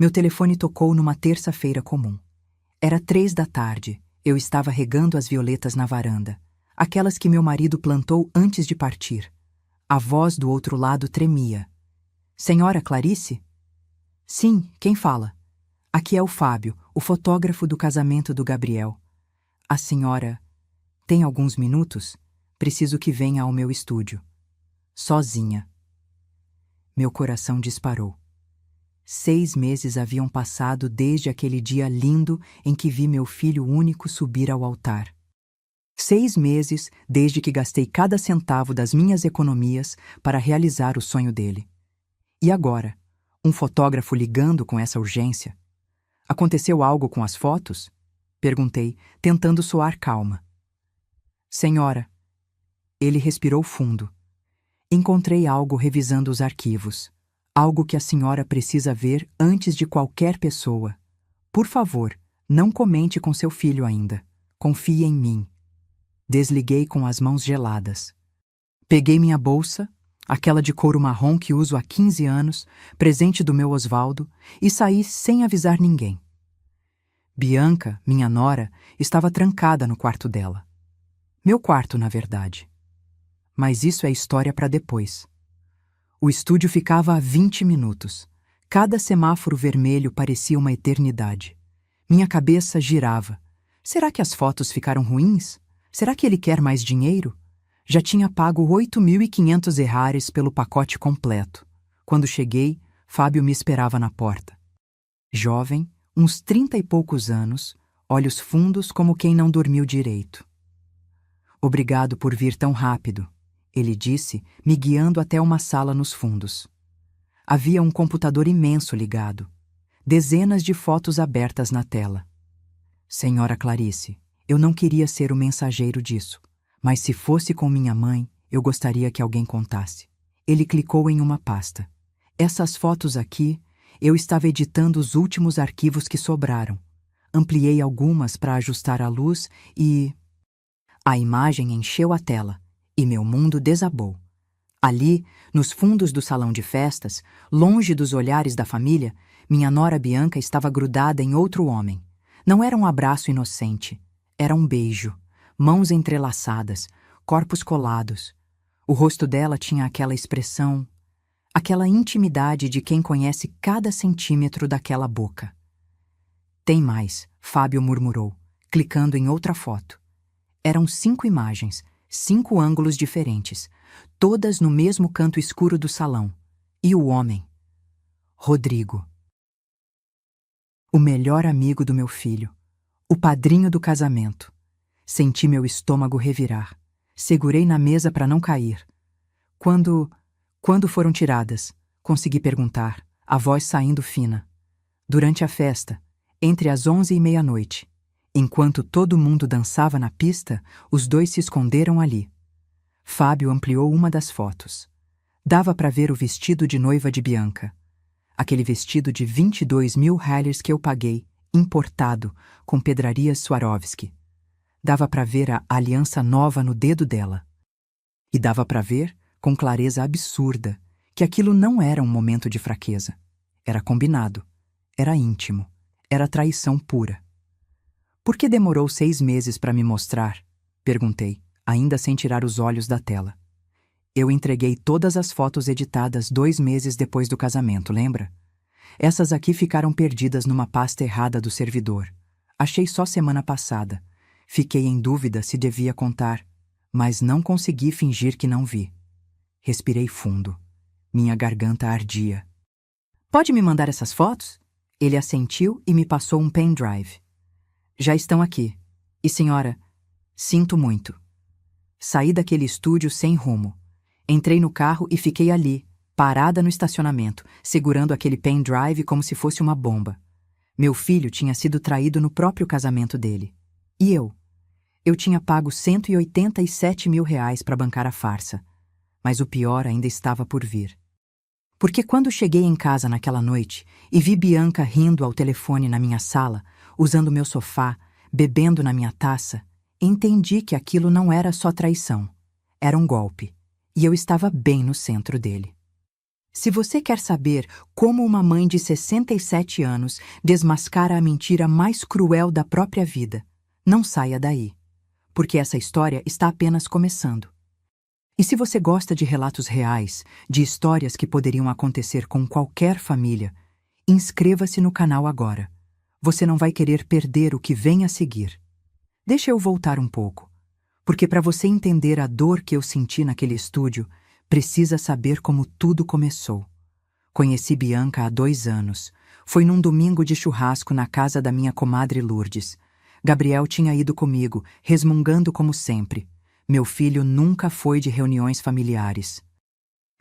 Meu telefone tocou numa terça-feira comum. Era 3 da tarde. Eu estava regando as violetas na varanda, aquelas que meu marido plantou antes de partir. A voz do outro lado tremia. Senhora Clarice? Sim, quem fala? Aqui é o Fábio, o fotógrafo do casamento do Gabriel. A senhora tem alguns minutos? Preciso que venha ao meu estúdio. Sozinha. Meu coração disparou. 6 meses haviam passado desde aquele dia lindo em que vi meu filho único subir ao altar. 6 meses desde que gastei cada centavo das minhas economias para realizar o sonho dele. E agora, um fotógrafo ligando com essa urgência? Aconteceu algo com as fotos? Perguntei, tentando soar calma. Senhora, ele respirou fundo. Encontrei algo revisando os arquivos. Algo que a senhora precisa ver antes de qualquer pessoa. Por favor, não comente com seu filho ainda. Confie em mim. Desliguei com as mãos geladas. Peguei minha bolsa, aquela de couro marrom que uso há 15 anos, presente do meu Osvaldo, e saí sem avisar ninguém. Bianca, minha nora, estava trancada no quarto dela. Meu quarto, na verdade. Mas isso é história para depois. O estúdio ficava a 20 minutos. Cada semáforo vermelho parecia uma eternidade. Minha cabeça girava. Será que as fotos ficaram ruins? Será que ele quer mais dinheiro? Já tinha pago 8.500 reais pelo pacote completo. Quando cheguei, Fábio me esperava na porta. Jovem, uns 30 e poucos anos, olhos fundos como quem não dormiu direito. Obrigado por vir tão rápido, ele disse, me guiando até uma sala nos fundos. Havia um computador imenso ligado. Dezenas de fotos abertas na tela. Senhora Clarice, eu não queria ser o mensageiro disso, mas se fosse com minha mãe, eu gostaria que alguém contasse. Ele clicou em uma pasta. Essas fotos aqui, eu estava editando os últimos arquivos que sobraram. Ampliei algumas para ajustar a luz e... A imagem encheu a tela. E meu mundo desabou. Ali, nos fundos do salão de festas, longe dos olhares da família, minha nora Bianca estava grudada em outro homem. Não era um abraço inocente. Era um beijo. Mãos entrelaçadas, corpos colados. O rosto dela tinha aquela expressão, aquela intimidade de quem conhece cada centímetro daquela boca. Tem mais, Fábio murmurou, clicando em outra foto. Eram 5 imagens, 5 ângulos diferentes, todas no mesmo canto escuro do salão. E o homem? Rodrigo. O melhor amigo do meu filho. O padrinho do casamento. Senti meu estômago revirar. Segurei na mesa para não cair. Quando foram tiradas? Consegui perguntar, a voz saindo fina. Durante a festa, entre as 11 e meia-noite. Enquanto todo mundo dançava na pista, os dois se esconderam ali. Fábio ampliou uma das fotos. Dava para ver o vestido de noiva de Bianca. Aquele vestido de 22.000 reais que eu paguei, importado, com pedrarias Swarovski. Dava para ver a aliança nova no dedo dela. E dava para ver, com clareza absurda, que aquilo não era um momento de fraqueza. Era combinado. Era íntimo. Era traição pura. Por que demorou 6 meses para me mostrar? Perguntei, ainda sem tirar os olhos da tela. Eu entreguei todas as fotos editadas 2 meses depois do casamento, lembra? Essas aqui ficaram perdidas numa pasta errada do servidor. Achei só semana passada. Fiquei em dúvida se devia contar, mas não consegui fingir que não vi. Respirei fundo. Minha garganta ardia. Pode me mandar essas fotos? Ele assentiu e me passou um pendrive. Já estão aqui. E senhora, sinto muito. Saí daquele estúdio sem rumo. Entrei no carro e fiquei ali, parada no estacionamento, segurando aquele pendrive como se fosse uma bomba. Meu filho tinha sido traído no próprio casamento dele. E eu? Eu tinha pago 187.000 reais para bancar a farsa. Mas o pior ainda estava por vir. Porque quando cheguei em casa naquela noite e vi Bianca rindo ao telefone na minha sala, usando meu sofá, bebendo na minha taça, entendi que aquilo não era só traição. Era um golpe. E eu estava bem no centro dele. Se você quer saber como uma mãe de 67 anos desmascara a mentira mais cruel da própria vida, não saia daí, porque essa história está apenas começando. E se você gosta de relatos reais, de histórias que poderiam acontecer com qualquer família, inscreva-se no canal agora. Você não vai querer perder o que vem a seguir. Deixa eu voltar um pouco, porque para você entender a dor que eu senti naquele estúdio, precisa saber como tudo começou. Conheci Bianca há 2 anos. Foi num domingo de churrasco na casa da minha comadre Lourdes. Gabriel tinha ido comigo, resmungando como sempre. Meu filho nunca foi de reuniões familiares.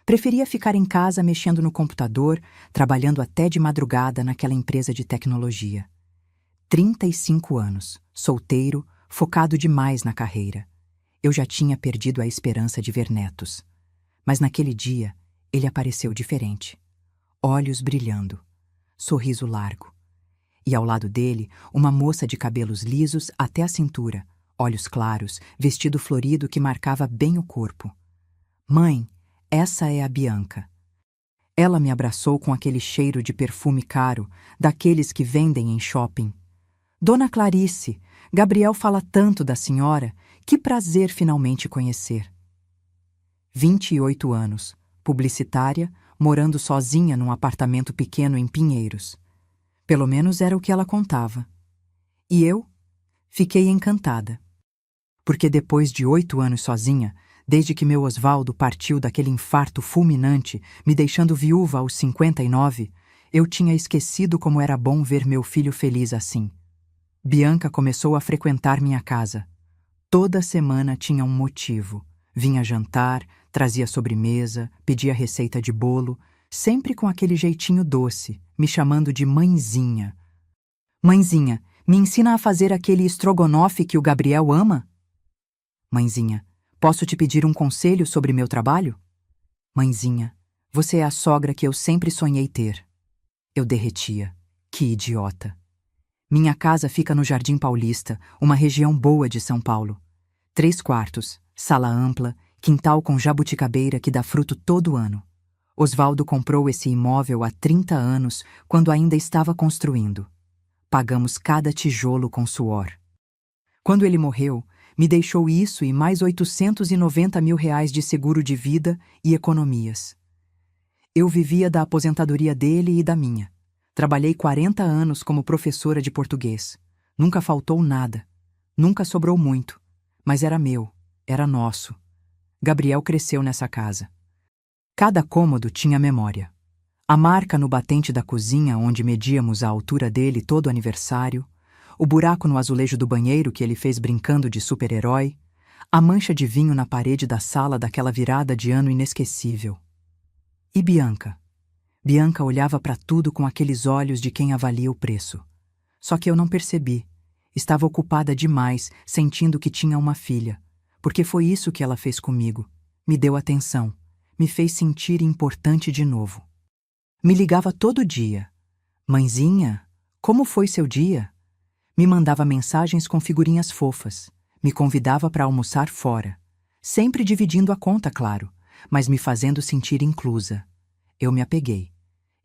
Preferia ficar em casa mexendo no computador, trabalhando até de madrugada naquela empresa de tecnologia. 35 anos, solteiro, focado demais na carreira. Eu já tinha perdido a esperança de ver netos. Mas naquele dia, ele apareceu diferente. Olhos brilhando, sorriso largo. E ao lado dele, uma moça de cabelos lisos até a cintura, olhos claros, vestido florido que marcava bem o corpo. Mãe, essa é a Bianca. Ela me abraçou com aquele cheiro de perfume caro, daqueles que vendem em shopping. Dona Clarice, Gabriel fala tanto da senhora, que prazer finalmente conhecer. 28 anos, publicitária, morando sozinha num apartamento pequeno em Pinheiros. Pelo menos era o que ela contava. E eu? Fiquei encantada. Porque depois de 8 anos sozinha, desde que meu Osvaldo partiu daquele infarto fulminante, me deixando viúva aos 59, eu tinha esquecido como era bom ver meu filho feliz assim. Bianca começou a frequentar minha casa. Toda semana tinha um motivo. Vinha jantar, trazia sobremesa, pedia receita de bolo, sempre com aquele jeitinho doce, me chamando de mãezinha. Mãezinha, me ensina a fazer aquele estrogonofe que o Gabriel ama? Mãezinha, posso te pedir um conselho sobre meu trabalho? Mãezinha, você é a sogra que eu sempre sonhei ter. Eu derretia. Que idiota. Minha casa fica no Jardim Paulista, uma região boa de São Paulo. 3 quartos, sala ampla, quintal com jabuticabeira que dá fruto todo ano. Osvaldo comprou esse imóvel há 30 anos, quando ainda estava construindo. Pagamos cada tijolo com suor. Quando ele morreu, me deixou isso e mais 890 mil reais de seguro de vida e economias. Eu vivia da aposentadoria dele e da minha. Trabalhei 40 anos como professora de português. Nunca faltou nada. Nunca sobrou muito. Mas era meu, era nosso. Gabriel cresceu nessa casa. Cada cômodo tinha memória. A marca no batente da cozinha onde medíamos a altura dele todo aniversário, o buraco no azulejo do banheiro que ele fez brincando de super-herói, a mancha de vinho na parede da sala daquela virada de ano inesquecível. E Bianca? Bianca olhava para tudo com aqueles olhos de quem avalia o preço. Só que eu não percebi. Estava ocupada demais, sentindo que tinha uma filha. Porque foi isso que ela fez comigo. Me deu atenção. Me fez sentir importante de novo. Me ligava todo dia. Mãezinha, como foi seu dia? Me mandava mensagens com figurinhas fofas. Me convidava para almoçar fora. Sempre dividindo a conta, claro, mas me fazendo sentir inclusa. Eu me apeguei.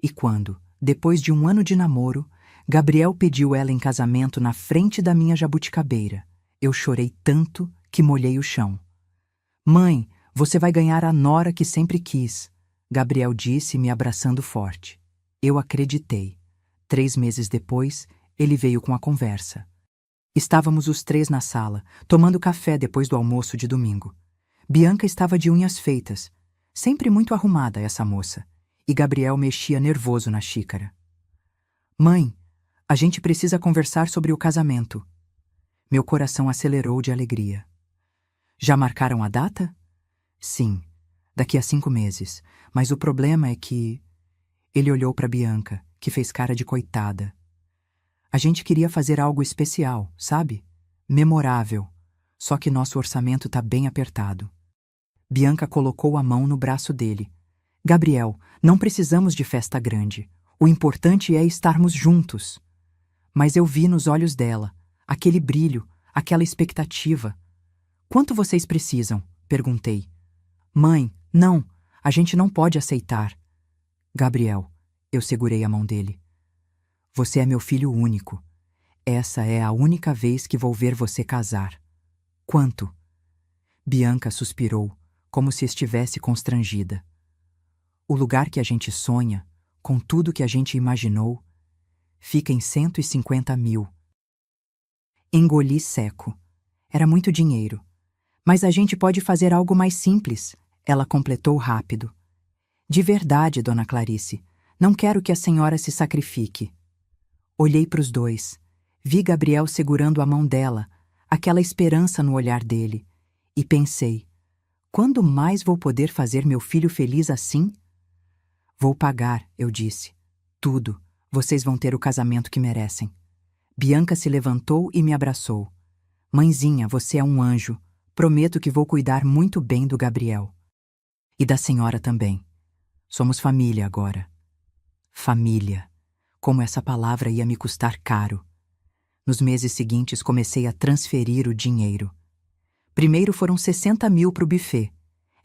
E quando, depois de 1 ano de namoro, Gabriel pediu ela em casamento na frente da minha jabuticabeira, eu chorei tanto que molhei o chão. Mãe, você vai ganhar a nora que sempre quis, Gabriel disse, me abraçando forte. Eu acreditei. 3 meses depois, ele veio com a conversa. Estávamos os 3 na sala, tomando café depois do almoço de domingo. Bianca estava de unhas feitas, sempre muito arrumada essa moça, e Gabriel mexia nervoso na xícara. Mãe, a gente precisa conversar sobre o casamento. Meu coração acelerou de alegria. Já marcaram a data? Sim, daqui a 5 meses, mas o problema é que... Ele olhou para Bianca, que fez cara de coitada. A gente queria fazer algo especial, sabe? Memorável. Só que nosso orçamento tá bem apertado. Bianca colocou a mão no braço dele. Gabriel, não precisamos de festa grande. O importante é estarmos juntos. Mas eu vi nos olhos dela, aquele brilho, aquela expectativa. Quanto vocês precisam? Perguntei. Mãe, não, a gente não pode aceitar. Gabriel, eu segurei a mão dele. Você é meu filho único. Essa é a única vez que vou ver você casar. Quanto? Bianca suspirou, como se estivesse constrangida. O lugar que a gente sonha, com tudo que a gente imaginou, fica em 150 mil. Engoli seco. Era muito dinheiro. Mas a gente pode fazer algo mais simples, ela completou rápido. De verdade, dona Clarice, não quero que a senhora se sacrifique. Olhei para os dois. Vi Gabriel segurando a mão dela, aquela esperança no olhar dele, e pensei, quando mais vou poder fazer meu filho feliz assim? Vou pagar, eu disse. Tudo. Vocês vão ter o casamento que merecem. Bianca se levantou e me abraçou. Mãezinha, você é um anjo. Prometo que vou cuidar muito bem do Gabriel. E da senhora também. Somos família agora. Família. Como essa palavra ia me custar caro. Nos meses seguintes comecei a transferir o dinheiro. Primeiro foram 60 mil para o buffet.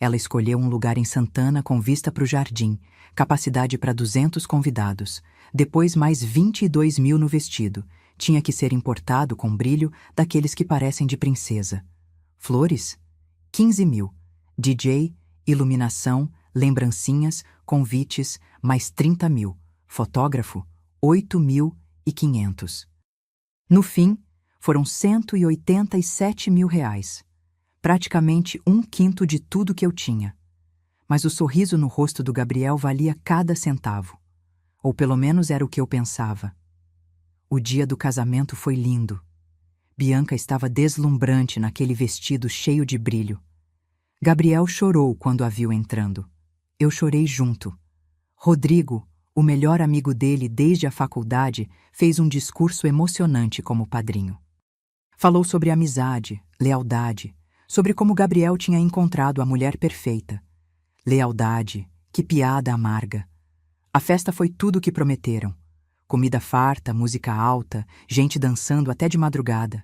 Ela escolheu um lugar em Santana com vista para o jardim, capacidade para 200 convidados. Depois mais 22 mil no vestido. Tinha que ser importado com brilho daqueles que parecem de princesa. Flores? 15 mil. DJ, iluminação, lembrancinhas, convites, mais 30 mil. Fotógrafo? 8.500. No fim, foram 187 mil reais. Praticamente 1/5 de tudo que eu tinha. Mas o sorriso no rosto do Gabriel valia cada centavo. Ou pelo menos era o que eu pensava. O dia do casamento foi lindo. Bianca estava deslumbrante naquele vestido cheio de brilho. Gabriel chorou quando a viu entrando. Eu chorei junto. Rodrigo, o melhor amigo dele desde a faculdade, fez um discurso emocionante como padrinho. Falou sobre amizade, lealdade, sobre como Gabriel tinha encontrado a mulher perfeita. Lealdade, que piada amarga. A festa foi tudo o que prometeram. Comida farta, música alta, gente dançando até de madrugada.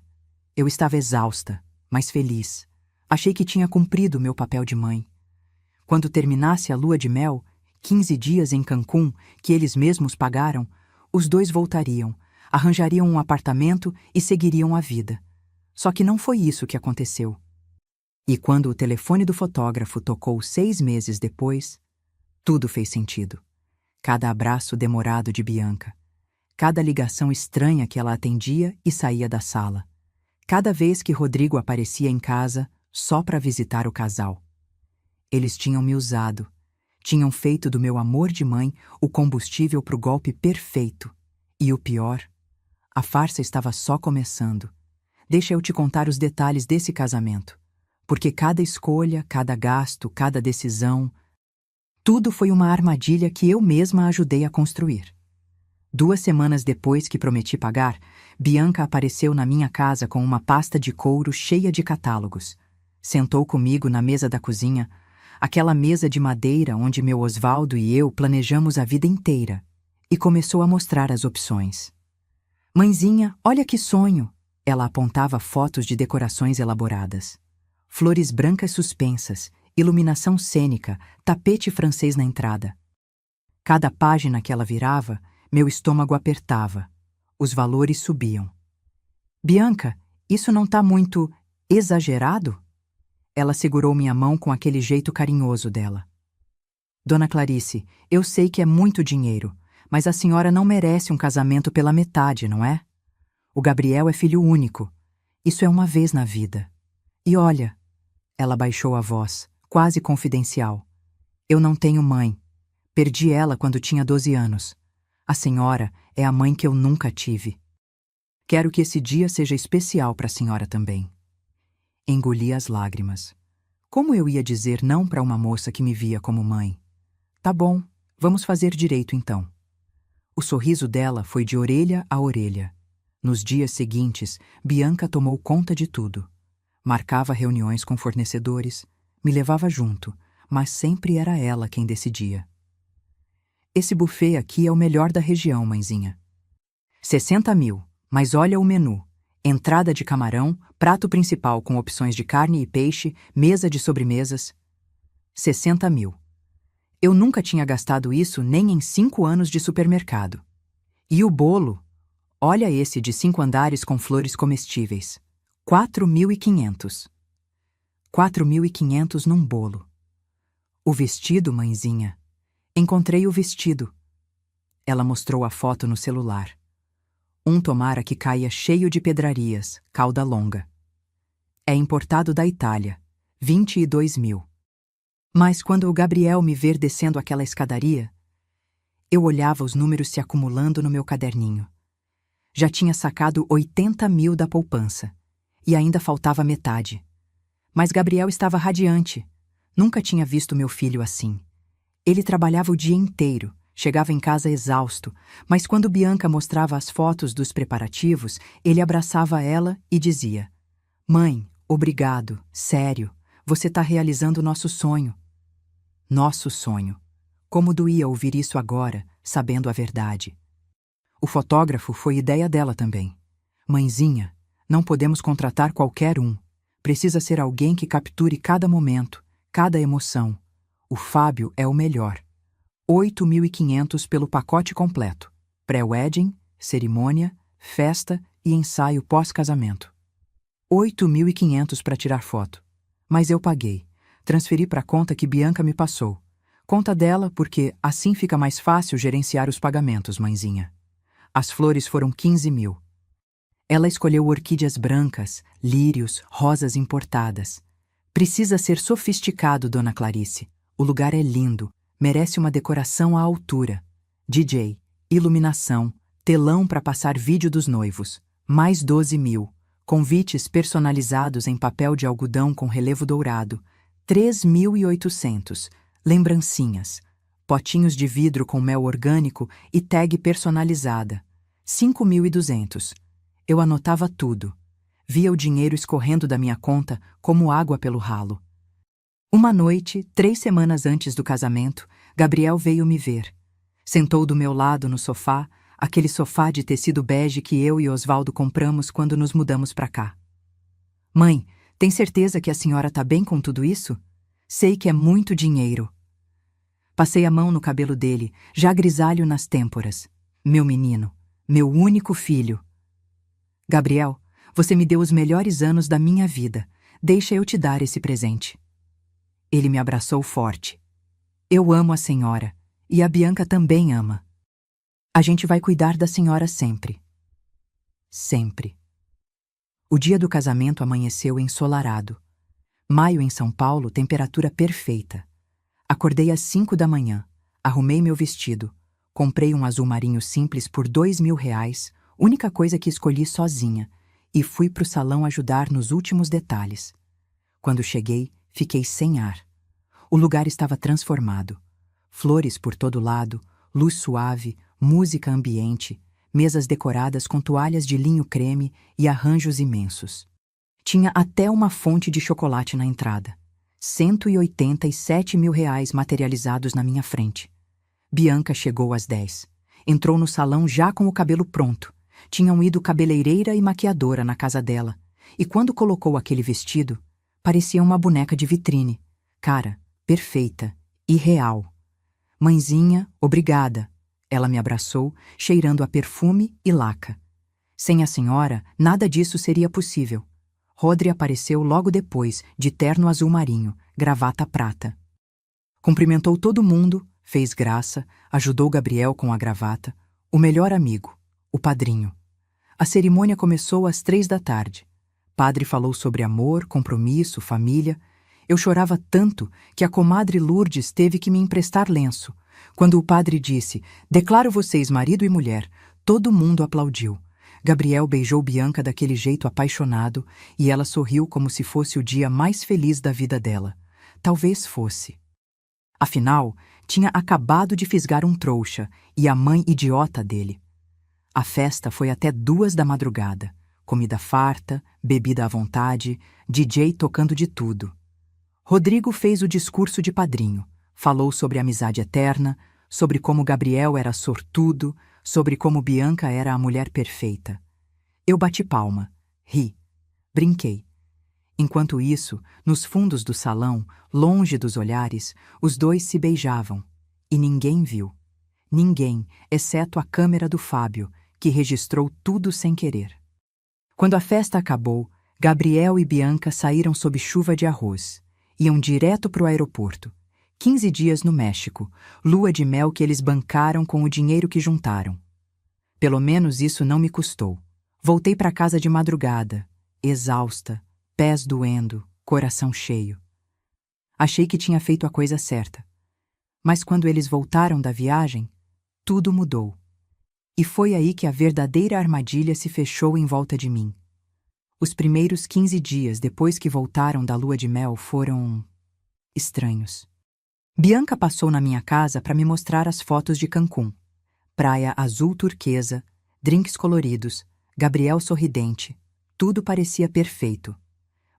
Eu estava exausta, mas feliz. Achei que tinha cumprido meu papel de mãe. Quando terminasse a lua de mel, 15 dias em Cancún, que eles mesmos pagaram, os dois voltariam, arranjariam um apartamento e seguiriam a vida. Só que não foi isso que aconteceu. E quando o telefone do fotógrafo tocou 6 meses depois, tudo fez sentido. Cada abraço demorado de Bianca. Cada ligação estranha que ela atendia e saía da sala. Cada vez que Rodrigo aparecia em casa, só para visitar o casal. Eles tinham me usado. Tinham feito do meu amor de mãe o combustível para o golpe perfeito. E o pior, a farsa estava só começando. Deixa eu te contar os detalhes desse casamento. Porque cada escolha, cada gasto, cada decisão, tudo foi uma armadilha que eu mesma ajudei a construir. 2 semanas depois que prometi pagar, Bianca apareceu na minha casa com uma pasta de couro cheia de catálogos. Sentou comigo na mesa da cozinha, aquela mesa de madeira onde meu Osvaldo e eu planejamos a vida inteira, e começou a mostrar as opções. Mãezinha, olha que sonho! Ela apontava fotos de decorações elaboradas. Flores brancas suspensas, iluminação cênica, tapete francês na entrada. Cada página que ela virava, meu estômago apertava. Os valores subiam. Bianca, isso não tá muito exagerado? Ela segurou minha mão com aquele jeito carinhoso dela. Dona Clarice, eu sei que é muito dinheiro, mas a senhora não merece um casamento pela metade, não é? O Gabriel é filho único. Isso é uma vez na vida. E olha, ela baixou a voz, quase confidencial. Eu não tenho mãe. Perdi ela quando tinha 12 anos. A senhora é a mãe que eu nunca tive. Quero que esse dia seja especial para a senhora também. Engoli as lágrimas. Como eu ia dizer não para uma moça que me via como mãe? Tá bom, vamos fazer direito então. O sorriso dela foi de orelha a orelha. Nos dias seguintes, Bianca tomou conta de tudo. Marcava reuniões com fornecedores, me levava junto, mas sempre era ela quem decidia. Esse buffet aqui é o melhor da região, mãezinha. 60 mil, mas olha o menu. Entrada de camarão, prato principal com opções de carne e peixe, mesa de sobremesas. 60 mil. Eu nunca tinha gastado isso nem em 5 anos de supermercado. E o bolo? Olha esse de 5 andares com flores comestíveis. 4.500. 4.500 num bolo. O vestido, mãezinha. Encontrei o vestido. Ela mostrou a foto no celular. Tomara que caia cheio de pedrarias, cauda longa. É importado da Itália, 22 mil. Mas quando o Gabriel me ver descendo aquela escadaria, eu olhava os números se acumulando no meu caderninho. Já tinha sacado 80 mil da poupança, e ainda faltava metade. Mas Gabriel estava radiante. Nunca tinha visto meu filho assim. Ele trabalhava o dia inteiro, chegava em casa exausto, mas quando Bianca mostrava as fotos dos preparativos, ele abraçava ela e dizia: Mãe, obrigado, sério, você está realizando nosso sonho. Nosso sonho. Como doía ouvir isso agora, sabendo a verdade. O fotógrafo foi ideia dela também. Mãezinha, não podemos contratar qualquer um. Precisa ser alguém que capture cada momento, cada emoção. O Fábio é o melhor. 8.500 pelo pacote completo. Pré-wedding, cerimônia, festa e ensaio pós-casamento. 8.500 para tirar foto. Mas eu paguei. Transferi para a conta que Bianca me passou. Conta dela porque assim fica mais fácil gerenciar os pagamentos, mãezinha. As flores foram 15 mil. Ela escolheu orquídeas brancas, lírios, rosas importadas. Precisa ser sofisticado, dona Clarice. O lugar é lindo, merece uma decoração à altura. DJ, iluminação, telão para passar vídeo dos noivos. Mais 12 mil. Convites personalizados em papel de algodão com relevo dourado. 3.800. Lembrancinhas. Potinhos de vidro com mel orgânico e tag personalizada. 5.200. Eu anotava tudo. Via o dinheiro escorrendo da minha conta como água pelo ralo. Uma noite, 3 semanas antes do casamento, Gabriel veio me ver. Sentou do meu lado no sofá, aquele sofá de tecido bege que eu e Osvaldo compramos quando nos mudamos para cá. Mãe, tem certeza que a senhora tá bem com tudo isso? Sei que é muito dinheiro. Passei a mão no cabelo dele, já grisalho nas têmporas. Meu menino, meu único filho. Gabriel, você me deu os melhores anos da minha vida. Deixa eu te dar esse presente. Ele me abraçou forte. Eu amo a senhora, e a Bianca também ama. A gente vai cuidar da senhora sempre. Sempre. O dia do casamento amanheceu ensolarado. Maio em São Paulo, temperatura perfeita. Acordei às 5 da manhã, arrumei meu vestido, comprei um azul marinho simples por R$ 2.000, única coisa que escolhi sozinha, e fui pro salão ajudar nos últimos detalhes. Quando cheguei, fiquei sem ar. O lugar estava transformado. Flores por todo lado, luz suave, música ambiente, mesas decoradas com toalhas de linho creme e arranjos imensos. Tinha até uma fonte de chocolate na entrada. R$ 187 mil materializados na minha frente. Bianca chegou às 10. Entrou no salão já com o cabelo pronto. Tinham ido cabeleireira e maquiadora na casa dela. E quando colocou aquele vestido, parecia uma boneca de vitrine. Cara, perfeita e real. Mãezinha, obrigada. Ela me abraçou, cheirando a perfume e laca. Sem a senhora, nada disso seria possível. Rodri apareceu logo depois, de terno azul marinho, gravata prata. Cumprimentou todo mundo, fez graça, ajudou Gabriel com a gravata, o melhor amigo, o padrinho. A cerimônia começou às 3 da tarde. Padre falou sobre amor, compromisso, família. Eu chorava tanto que a comadre Lourdes teve que me emprestar lenço. Quando o padre disse, declaro vocês marido e mulher, todo mundo aplaudiu. Gabriel beijou Bianca daquele jeito apaixonado e ela sorriu como se fosse o dia mais feliz da vida dela. Talvez fosse. Afinal, tinha acabado de fisgar um trouxa e a mãe idiota dele. A festa foi até 2 da madrugada. Comida farta, bebida à vontade, DJ tocando de tudo. Rodrigo fez o discurso de padrinho. Falou sobre amizade eterna, sobre como Gabriel era sortudo, sobre como Bianca era a mulher perfeita. Eu bati palma, ri, brinquei. Enquanto isso, nos fundos do salão, longe dos olhares, os dois se beijavam, E ninguém viu. Ninguém, exceto a câmera do Fábio, que registrou tudo sem querer. Quando a festa acabou, Gabriel e Bianca saíram sob chuva de arroz. Iam direto para o aeroporto. 15 dias no México, lua de mel que eles bancaram com o dinheiro que juntaram. Pelo menos isso não me custou. Voltei para casa de madrugada, exausta, pés doendo, coração cheio. Achei que tinha feito a coisa certa. Mas quando eles voltaram da viagem, tudo mudou. E foi aí que a verdadeira armadilha se fechou em volta de mim. Os primeiros 15 dias depois que voltaram da lua de mel foram estranhos. Bianca passou na minha casa para me mostrar as fotos de Cancún. Praia azul turquesa, drinks coloridos, Gabriel sorridente. Tudo parecia perfeito.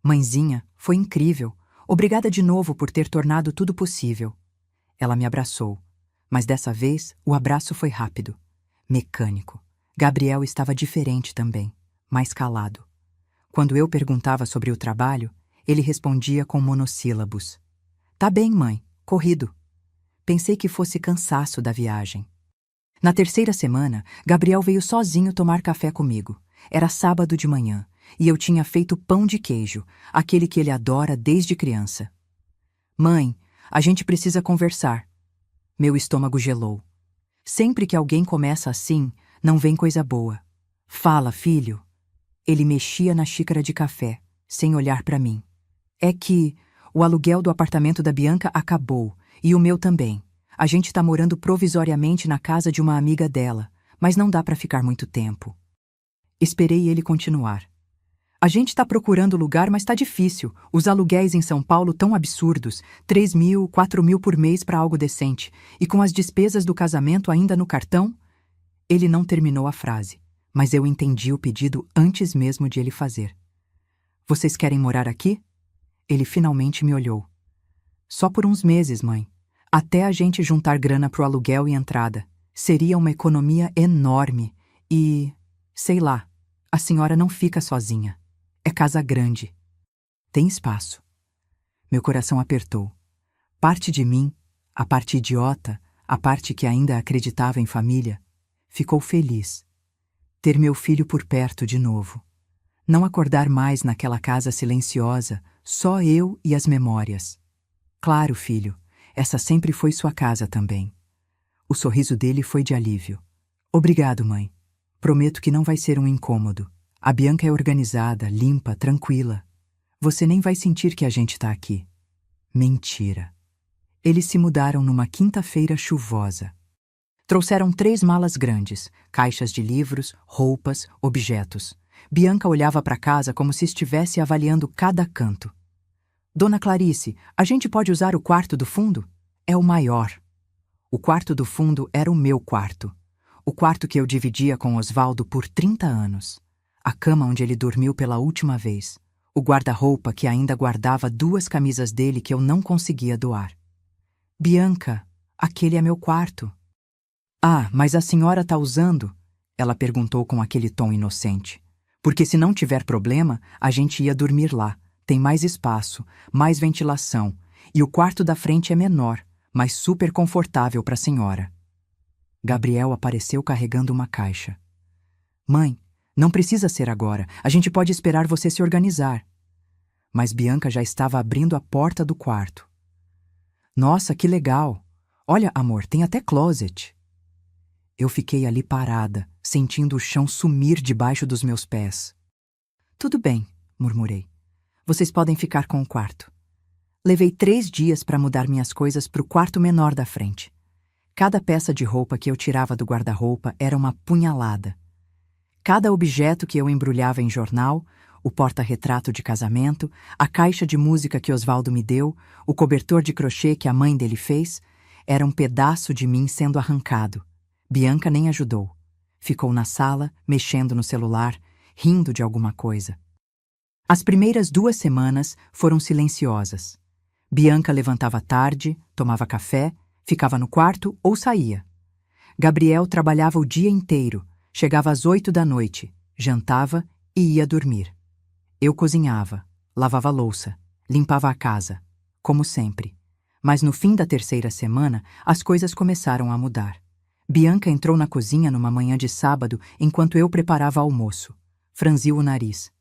Mãezinha, foi incrível. Obrigada de novo por ter tornado tudo possível. Ela me abraçou, mas dessa vez o abraço foi rápido, mecânico. Gabriel estava diferente também, mais calado. Quando eu perguntava sobre o trabalho, ele respondia com monossílabos. Tá bem, mãe, corrido. Pensei que fosse cansaço da viagem. Na terceira semana, Gabriel veio sozinho tomar café comigo. Era sábado de manhã, e eu tinha feito pão de queijo, aquele que ele adora desde criança. Mãe, a gente precisa conversar. Meu estômago gelou. Sempre que alguém começa assim, não vem coisa boa. Fala, filho. Ele mexia na xícara de café, sem olhar para mim. É que o aluguel do apartamento da Bianca acabou, e o meu também. A gente tá morando provisoriamente na casa de uma amiga dela, mas não dá para ficar muito tempo. Esperei ele continuar. A gente tá procurando lugar, mas tá difícil. Os aluguéis em São Paulo tão absurdos, 3.000, 4.000 por mês para algo decente, e com as despesas do casamento ainda no cartão? Ele não terminou a frase, mas eu entendi o pedido antes mesmo de ele fazer. Vocês querem morar aqui? Ele finalmente me olhou. Só por uns meses, mãe. Até a gente juntar grana pro aluguel e entrada. Seria uma economia enorme e, sei lá, a senhora não fica sozinha. É casa grande. Tem espaço. Meu coração apertou. Parte de mim, a parte idiota, a parte que ainda acreditava em família, ficou feliz. Ter meu filho por perto de novo. Não acordar mais naquela casa silenciosa, só eu e as memórias. Claro, filho, essa sempre foi sua casa também. O sorriso dele foi de alívio. Obrigado, mãe. Prometo que não vai ser um incômodo. A Bianca é organizada, limpa, tranquila. Você nem vai sentir que a gente tá aqui. Mentira. Eles se mudaram numa quinta-feira chuvosa. Trouxeram 3 malas grandes, caixas de livros, roupas, objetos. Bianca olhava para casa como se estivesse avaliando cada canto. Dona Clarice, a gente pode usar o quarto do fundo? É o maior. O quarto do fundo era o meu quarto. O quarto que eu dividia com Osvaldo por 30 anos. A cama onde ele dormiu pela última vez. O guarda-roupa que ainda guardava 2 camisas dele que eu não conseguia doar. Bianca, aquele é meu quarto. Ah, mas a senhora tá usando? Ela perguntou com aquele tom inocente. Porque se não tiver problema, a gente ia dormir lá. Tem mais espaço, mais ventilação. E o quarto da frente é menor, mas super confortável para a senhora. Gabriel apareceu carregando uma caixa. Mãe, não precisa ser agora. A gente pode esperar você se organizar. Mas Bianca já estava abrindo a porta do quarto. Nossa, que legal! Olha, amor, tem até closet. Eu fiquei ali parada, sentindo o chão sumir debaixo dos meus pés. Tudo bem, murmurei. Vocês podem ficar com o quarto. Levei 3 dias para mudar minhas coisas para o quarto menor da frente. Cada peça de roupa que eu tirava do guarda-roupa era uma punhalada. Cada objeto que eu embrulhava em jornal, o porta-retrato de casamento, a caixa de música que Osvaldo me deu, o cobertor de crochê que a mãe dele fez, era um pedaço de mim sendo arrancado. Bianca nem ajudou. Ficou na sala, mexendo no celular, rindo de alguma coisa. As primeiras 2 semanas foram silenciosas. Bianca levantava tarde, tomava café, ficava no quarto ou saía. Gabriel trabalhava o dia inteiro, chegava às 8 da noite, jantava e ia dormir. Eu cozinhava, lavava louça, limpava a casa, como sempre. Mas no fim da terceira semana, as coisas começaram a mudar. Bianca entrou na cozinha numa manhã de sábado enquanto eu preparava almoço. Franziu o nariz.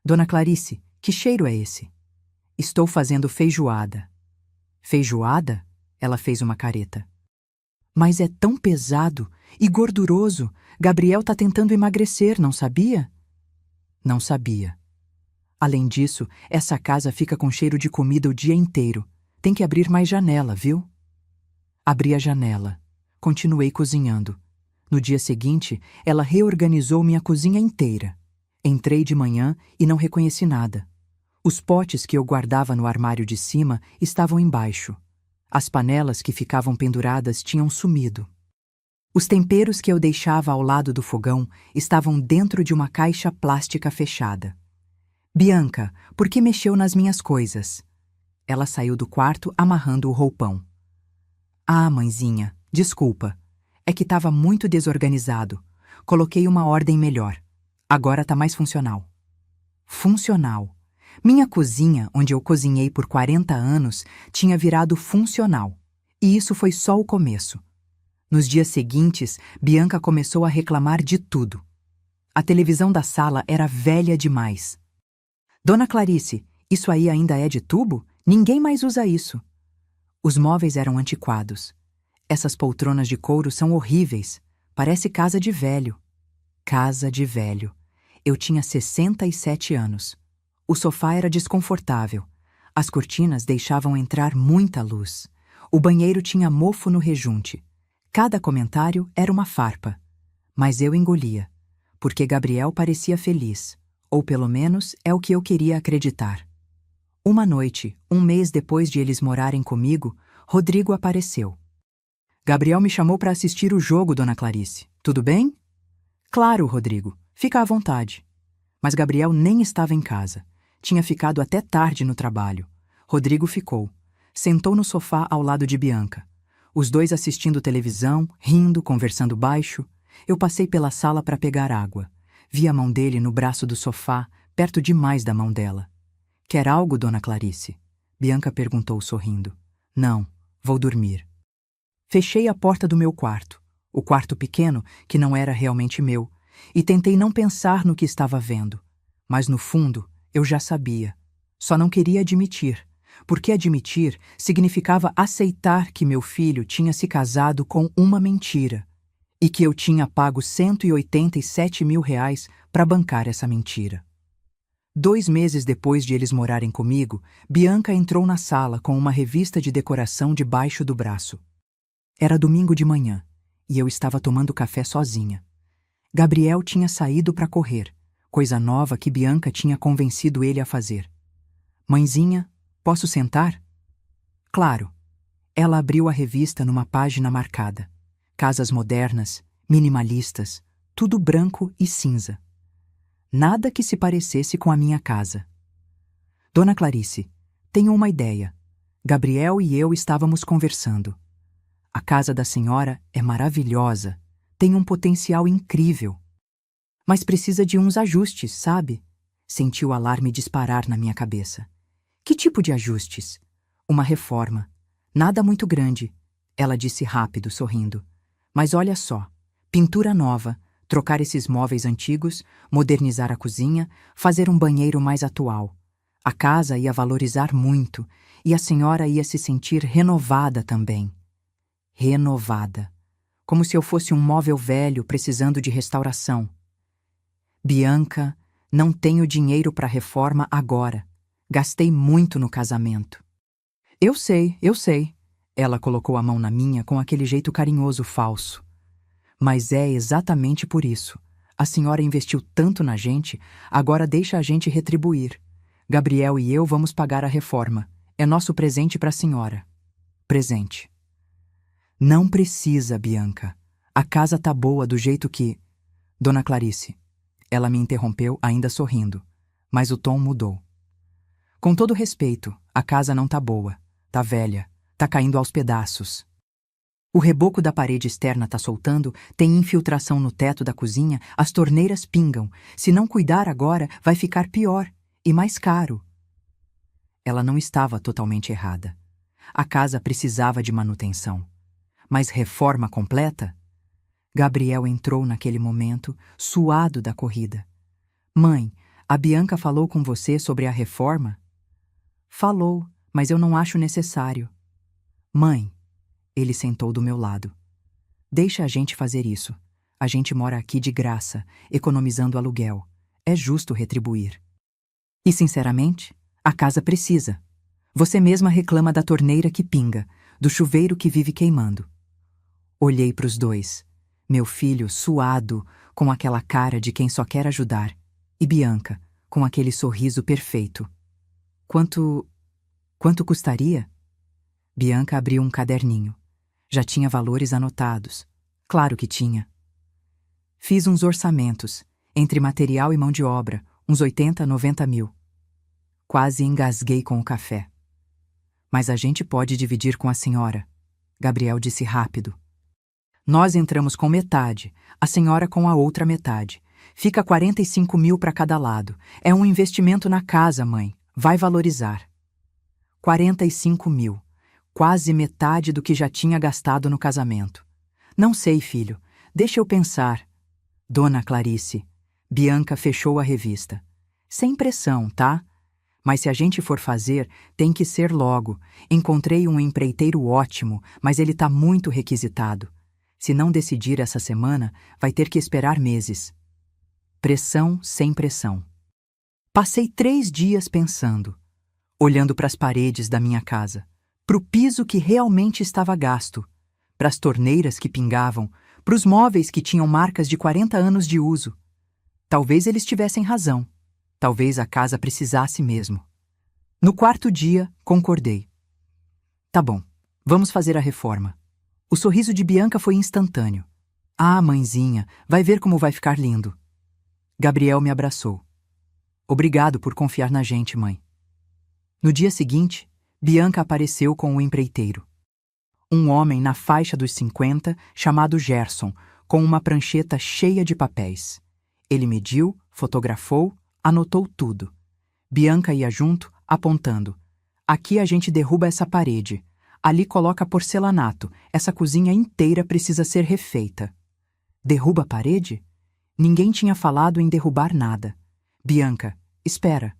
Dona Clarice, que cheiro é esse? Estou fazendo feijoada. Feijoada? Ela fez uma careta. Mas é tão pesado e gorduroso. Gabriel tá tentando emagrecer, não sabia? Não sabia. Além disso, essa casa fica com cheiro de comida o dia inteiro. Tem que abrir mais janela, viu? Abri a janela. Continuei cozinhando. No dia seguinte, ela reorganizou minha cozinha inteira. Entrei de manhã e não reconheci nada. Os potes que eu guardava no armário de cima estavam embaixo. As panelas que ficavam penduradas tinham sumido. Os temperos que eu deixava ao lado do fogão estavam dentro de uma caixa plástica fechada. Bianca, por que mexeu nas minhas coisas? Ela saiu do quarto amarrando o roupão. Ah, mãezinha, desculpa. É que estava muito desorganizado. Coloquei uma ordem melhor. Agora tá mais funcional. Funcional. Minha cozinha, onde eu cozinhei por 40 anos, tinha virado funcional. E isso foi só o começo. Nos dias seguintes, Bianca começou a reclamar de tudo. A televisão da sala era velha demais. Dona Clarice, isso aí ainda é de tubo? Ninguém mais usa isso. Os móveis eram antiquados. Essas poltronas de couro são horríveis. Parece casa de velho. Casa de velho. Eu tinha 67 anos. O sofá era desconfortável. As cortinas deixavam entrar muita luz. O banheiro tinha mofo no rejunte. Cada comentário era uma farpa. Mas eu engolia, porque Gabriel parecia feliz. Ou pelo menos é o que eu queria acreditar. Uma noite, um mês depois de eles morarem comigo, Rodrigo apareceu. Gabriel me chamou para assistir o jogo, Dona Clarice. Tudo bem? Claro, Rodrigo. Fica à vontade. Mas Gabriel nem estava em casa. Tinha ficado até tarde no trabalho. Rodrigo ficou. Sentou no sofá ao lado de Bianca. Os dois assistindo televisão, rindo, conversando baixo. Eu passei pela sala para pegar água. Vi a mão dele no braço do sofá, perto demais da mão dela. Quer algo, Dona Clarice? Bianca perguntou sorrindo. Não, vou dormir. Fechei a porta do meu quarto, o quarto pequeno, que não era realmente meu, e tentei não pensar no que estava vendo. Mas no fundo, eu já sabia. Só não queria admitir, porque admitir significava aceitar que meu filho tinha se casado com uma mentira e que eu tinha pago R$ 187 mil para bancar essa mentira. 2 meses depois de eles morarem comigo, Bianca entrou na sala com uma revista de decoração debaixo do braço. Era domingo de manhã, e eu estava tomando café sozinha. Gabriel tinha saído para correr, coisa nova que Bianca tinha convencido ele a fazer. Mãezinha, posso sentar? Claro. Ela abriu a revista numa página marcada. Casas modernas, minimalistas, tudo branco e cinza. Nada que se parecesse com a minha casa. Dona Clarice, tenho uma ideia. Gabriel e eu estávamos conversando. A casa da senhora é maravilhosa, tem um potencial incrível. Mas precisa de uns ajustes, sabe? Senti o alarme disparar na minha cabeça. Que tipo de ajustes? Uma reforma. Nada muito grande, ela disse rápido, sorrindo. Mas olha só, pintura nova, trocar esses móveis antigos, modernizar a cozinha, fazer um banheiro mais atual. A casa ia valorizar muito e a senhora ia se sentir renovada também. Renovada. Como se eu fosse um móvel velho precisando de restauração. Bianca, não tenho dinheiro para reforma agora. Gastei muito no casamento. Eu sei. Ela colocou a mão na minha com aquele jeito carinhoso falso. Mas é exatamente por isso. A senhora investiu tanto na gente, agora deixa a gente retribuir. Gabriel e eu vamos pagar a reforma. É nosso presente para a senhora. Presente. Não precisa, Bianca. A casa tá boa do jeito que... Dona Clarice. Ela me interrompeu, ainda sorrindo. Mas o tom mudou. Com todo respeito, a casa não tá boa. Tá velha. Tá caindo aos pedaços. O reboco da parede externa tá soltando, tem infiltração no teto da cozinha, as torneiras pingam. Se não cuidar agora, vai ficar pior e mais caro. Ela não estava totalmente errada. A casa precisava de manutenção. Mas reforma completa? Gabriel entrou naquele momento, suado da corrida. Mãe, a Bianca falou com você sobre a reforma? Falou, mas eu não acho necessário. Mãe, ele sentou do meu lado. Deixa a gente fazer isso. A gente mora aqui de graça, economizando aluguel. É justo retribuir. E, sinceramente, a casa precisa. Você mesma reclama da torneira que pinga, do chuveiro que vive queimando. Olhei para os dois. Meu filho, suado, com aquela cara de quem só quer ajudar, e Bianca, com aquele sorriso perfeito. Quanto custaria? Bianca abriu um caderninho. Já tinha valores anotados. Claro que tinha. Fiz uns orçamentos, entre material e mão de obra, uns 80, 90 mil. Quase engasguei com o café. Mas a gente pode dividir com a senhora, Gabriel disse rápido. Nós entramos com metade, a senhora com a outra metade. Fica 45 mil para cada lado. É um investimento na casa, mãe. Vai valorizar. 45 mil. Quase metade do que já tinha gastado no casamento. Não sei, filho. Deixa eu pensar. Dona Clarice. Bianca fechou a revista. Sem pressão, tá? Mas se a gente for fazer, tem que ser logo. Encontrei um empreiteiro ótimo, mas ele tá muito requisitado. Se não decidir essa semana, vai ter que esperar meses. Pressão sem pressão. Passei 3 dias pensando, olhando para as paredes da minha casa, para o piso que realmente estava gasto, para as torneiras que pingavam, para os móveis que tinham marcas de 40 anos de uso. Talvez eles tivessem razão. Talvez a casa precisasse mesmo. No 4º dia, concordei. Tá bom, vamos fazer a reforma. O sorriso de Bianca foi instantâneo. Ah, mãezinha, vai ver como vai ficar lindo. Gabriel me abraçou. Obrigado por confiar na gente, mãe. No dia seguinte, Bianca apareceu com o empreiteiro. Um homem na faixa dos 50, chamado Gerson, com uma prancheta cheia de papéis. Ele mediu, fotografou, anotou tudo. Bianca ia junto, apontando. Aqui a gente derruba essa parede. Ali coloca porcelanato. Essa cozinha inteira precisa ser refeita. Derruba a parede? Ninguém tinha falado em derrubar nada. Bianca, espera.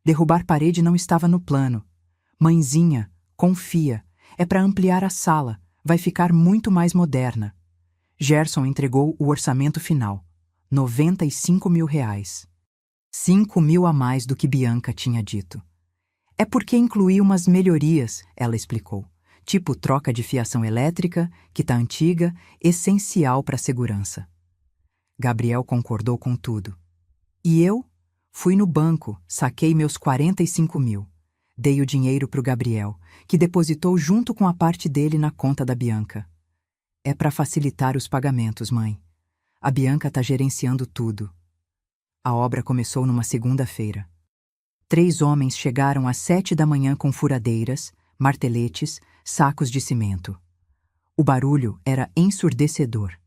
Derrubar parede não estava no plano. Mãezinha, confia. É para ampliar a sala. Vai ficar muito mais moderna. Gerson entregou o orçamento final. 95 mil reais. 5 mil a mais do que Bianca tinha dito. É porque incluí umas melhorias, ela explicou. Tipo troca de fiação elétrica, que tá antiga, essencial para a segurança. Gabriel concordou com tudo. E eu? Fui no banco, saquei meus 45 mil. Dei o dinheiro pro Gabriel, que depositou junto com a parte dele na conta da Bianca. É para facilitar os pagamentos, mãe. A Bianca tá gerenciando tudo. A obra começou numa segunda-feira. 3 homens chegaram às 7 da manhã com furadeiras, marteletes, sacos de cimento. O barulho era ensurdecedor.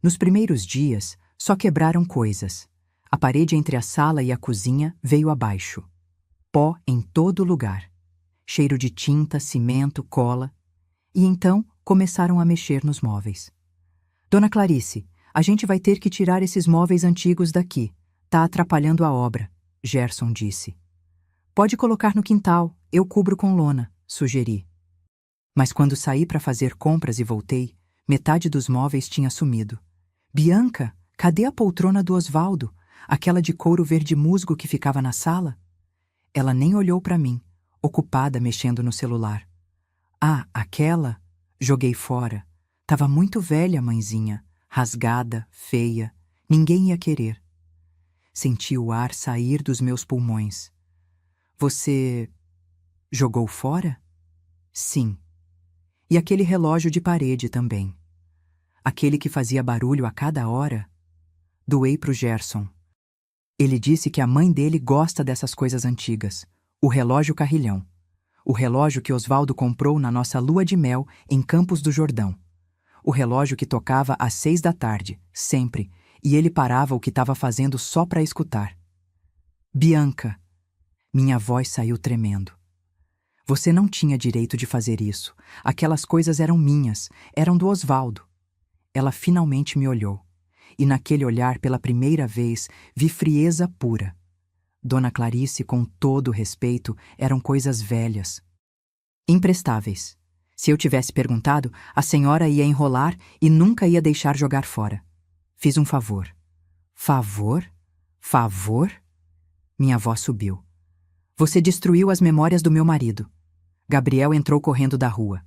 Nos primeiros dias, só quebraram coisas. A parede entre a sala e a cozinha veio abaixo. Pó em todo lugar. Cheiro de tinta, cimento, cola. E então começaram a mexer nos móveis. Dona Clarice, a gente vai ter que tirar esses móveis antigos daqui. Tá atrapalhando a obra, Gerson disse. Pode colocar no quintal, eu cubro com lona, sugeri. Mas quando saí para fazer compras e voltei, metade dos móveis tinha sumido. Bianca, cadê a poltrona do Osvaldo? Aquela de couro verde musgo que ficava na sala? Ela nem olhou para mim, ocupada mexendo no celular. Ah, aquela? Joguei fora. Tava muito velha, mãezinha, rasgada, feia. Ninguém ia querer. Senti o ar sair dos meus pulmões. Você jogou fora? Sim. E aquele relógio de parede também. Aquele que fazia barulho a cada hora? Doei pro Gerson. Ele disse que a mãe dele gosta dessas coisas antigas. O relógio carrilhão. O relógio que Osvaldo comprou na nossa lua de mel em Campos do Jordão. O relógio que tocava às 6 da tarde, sempre, e ele parava o que estava fazendo só para escutar. Bianca. Minha voz saiu tremendo. Você não tinha direito de fazer isso. Aquelas coisas eram minhas, eram do Osvaldo. Ela finalmente me olhou. E naquele olhar, pela primeira vez, vi frieza pura. Dona Clarice, com todo o respeito, eram coisas velhas, imprestáveis. Se eu tivesse perguntado, a senhora ia enrolar e nunca ia deixar jogar fora. Fiz um favor. Favor? Favor? Minha voz subiu. Você destruiu as memórias do meu marido. Gabriel entrou correndo da rua.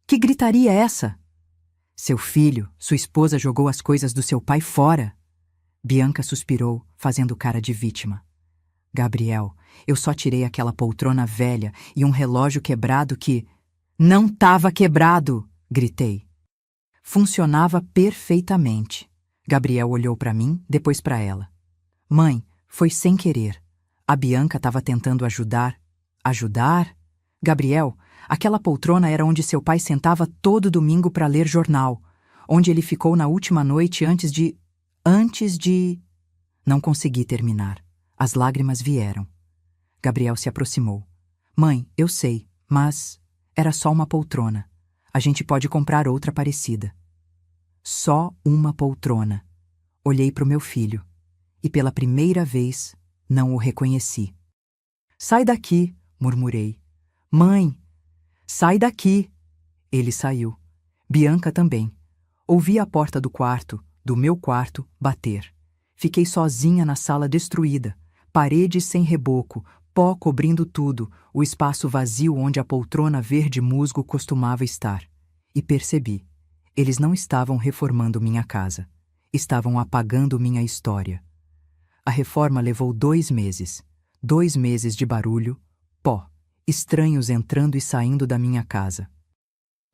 Que gritaria é essa? Seu filho, sua esposa jogou as coisas do seu pai fora. Bianca suspirou, fazendo cara de vítima. Gabriel, eu só tirei aquela poltrona velha e um relógio quebrado que... Não estava quebrado! Gritei. Funcionava perfeitamente. Gabriel olhou para mim, depois para ela. Mãe, foi sem querer. A Bianca estava tentando ajudar. Ajudar? Gabriel, aquela poltrona era onde seu pai sentava todo domingo para ler jornal, onde ele ficou na última noite antes de... Não consegui terminar. As lágrimas vieram. Gabriel se aproximou. Mãe, eu sei, mas... Era só uma poltrona. A gente pode comprar outra parecida. Só uma poltrona. Olhei para o meu filho. E pela primeira vez, não o reconheci. Sai daqui, murmurei. Mãe, sai daqui. Ele saiu. Bianca também. Ouvi a porta do quarto, do meu quarto, bater. Fiquei sozinha na sala destruída. Paredes sem reboco, pó cobrindo tudo, o espaço vazio onde a poltrona verde musgo costumava estar. E percebi. Eles não estavam reformando minha casa. Estavam apagando minha história. A reforma levou 2 meses. 2 meses de barulho, pó, estranhos entrando e saindo da minha casa.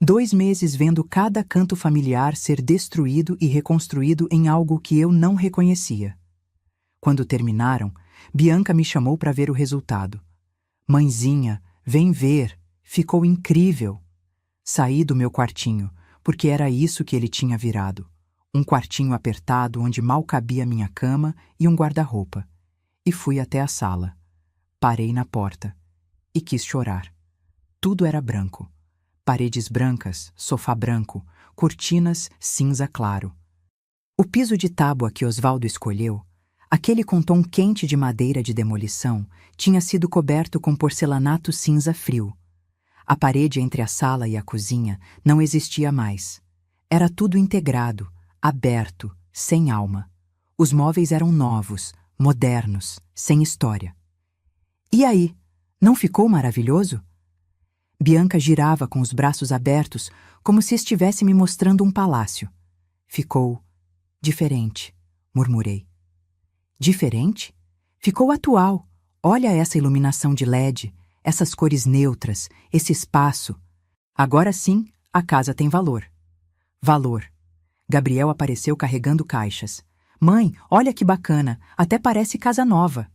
2 meses vendo cada canto familiar ser destruído e reconstruído em algo que eu não reconhecia. Quando terminaram, Bianca me chamou para ver o resultado. Mãezinha, vem ver, ficou incrível. Saí do meu quartinho, porque era isso que ele tinha virado. Um quartinho apertado onde mal cabia minha cama e um guarda-roupa. E fui até a sala. Parei na porta. E quis chorar. Tudo era branco. Paredes brancas, sofá branco, cortinas cinza claro. O piso de tábua que Osvaldo escolheu, aquele com tom quente de madeira de demolição, tinha sido coberto com porcelanato cinza frio. A parede entre a sala e a cozinha não existia mais. Era tudo integrado, aberto, sem alma. Os móveis eram novos, modernos, sem história. E aí, não ficou maravilhoso? Bianca girava com os braços abertos, como se estivesse me mostrando um palácio. Ficou diferente, murmurei. Diferente? Ficou atual. Olha essa iluminação de LED, essas cores neutras, esse espaço. Agora sim, a casa tem valor. Valor. Gabriel apareceu carregando caixas. Mãe, olha que bacana, até parece casa nova.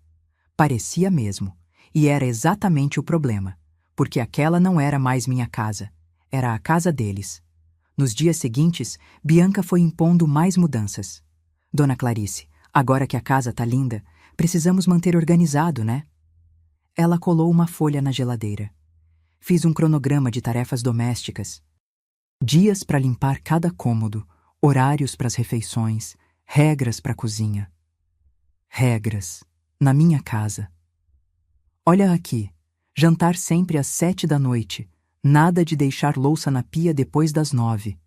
Parecia mesmo. E era exatamente o problema, porque aquela não era mais minha casa. Era a casa deles. Nos dias seguintes, Bianca foi impondo mais mudanças. Dona Clarice, agora que a casa tá linda, precisamos manter organizado, né? Ela colou uma folha na geladeira. Fiz um cronograma de tarefas domésticas. Dias para limpar cada cômodo, horários para as refeições, regras para a cozinha. Regras. Na minha casa. Olha aqui. Jantar sempre às 7 da noite. Nada de deixar louça na pia depois das 9.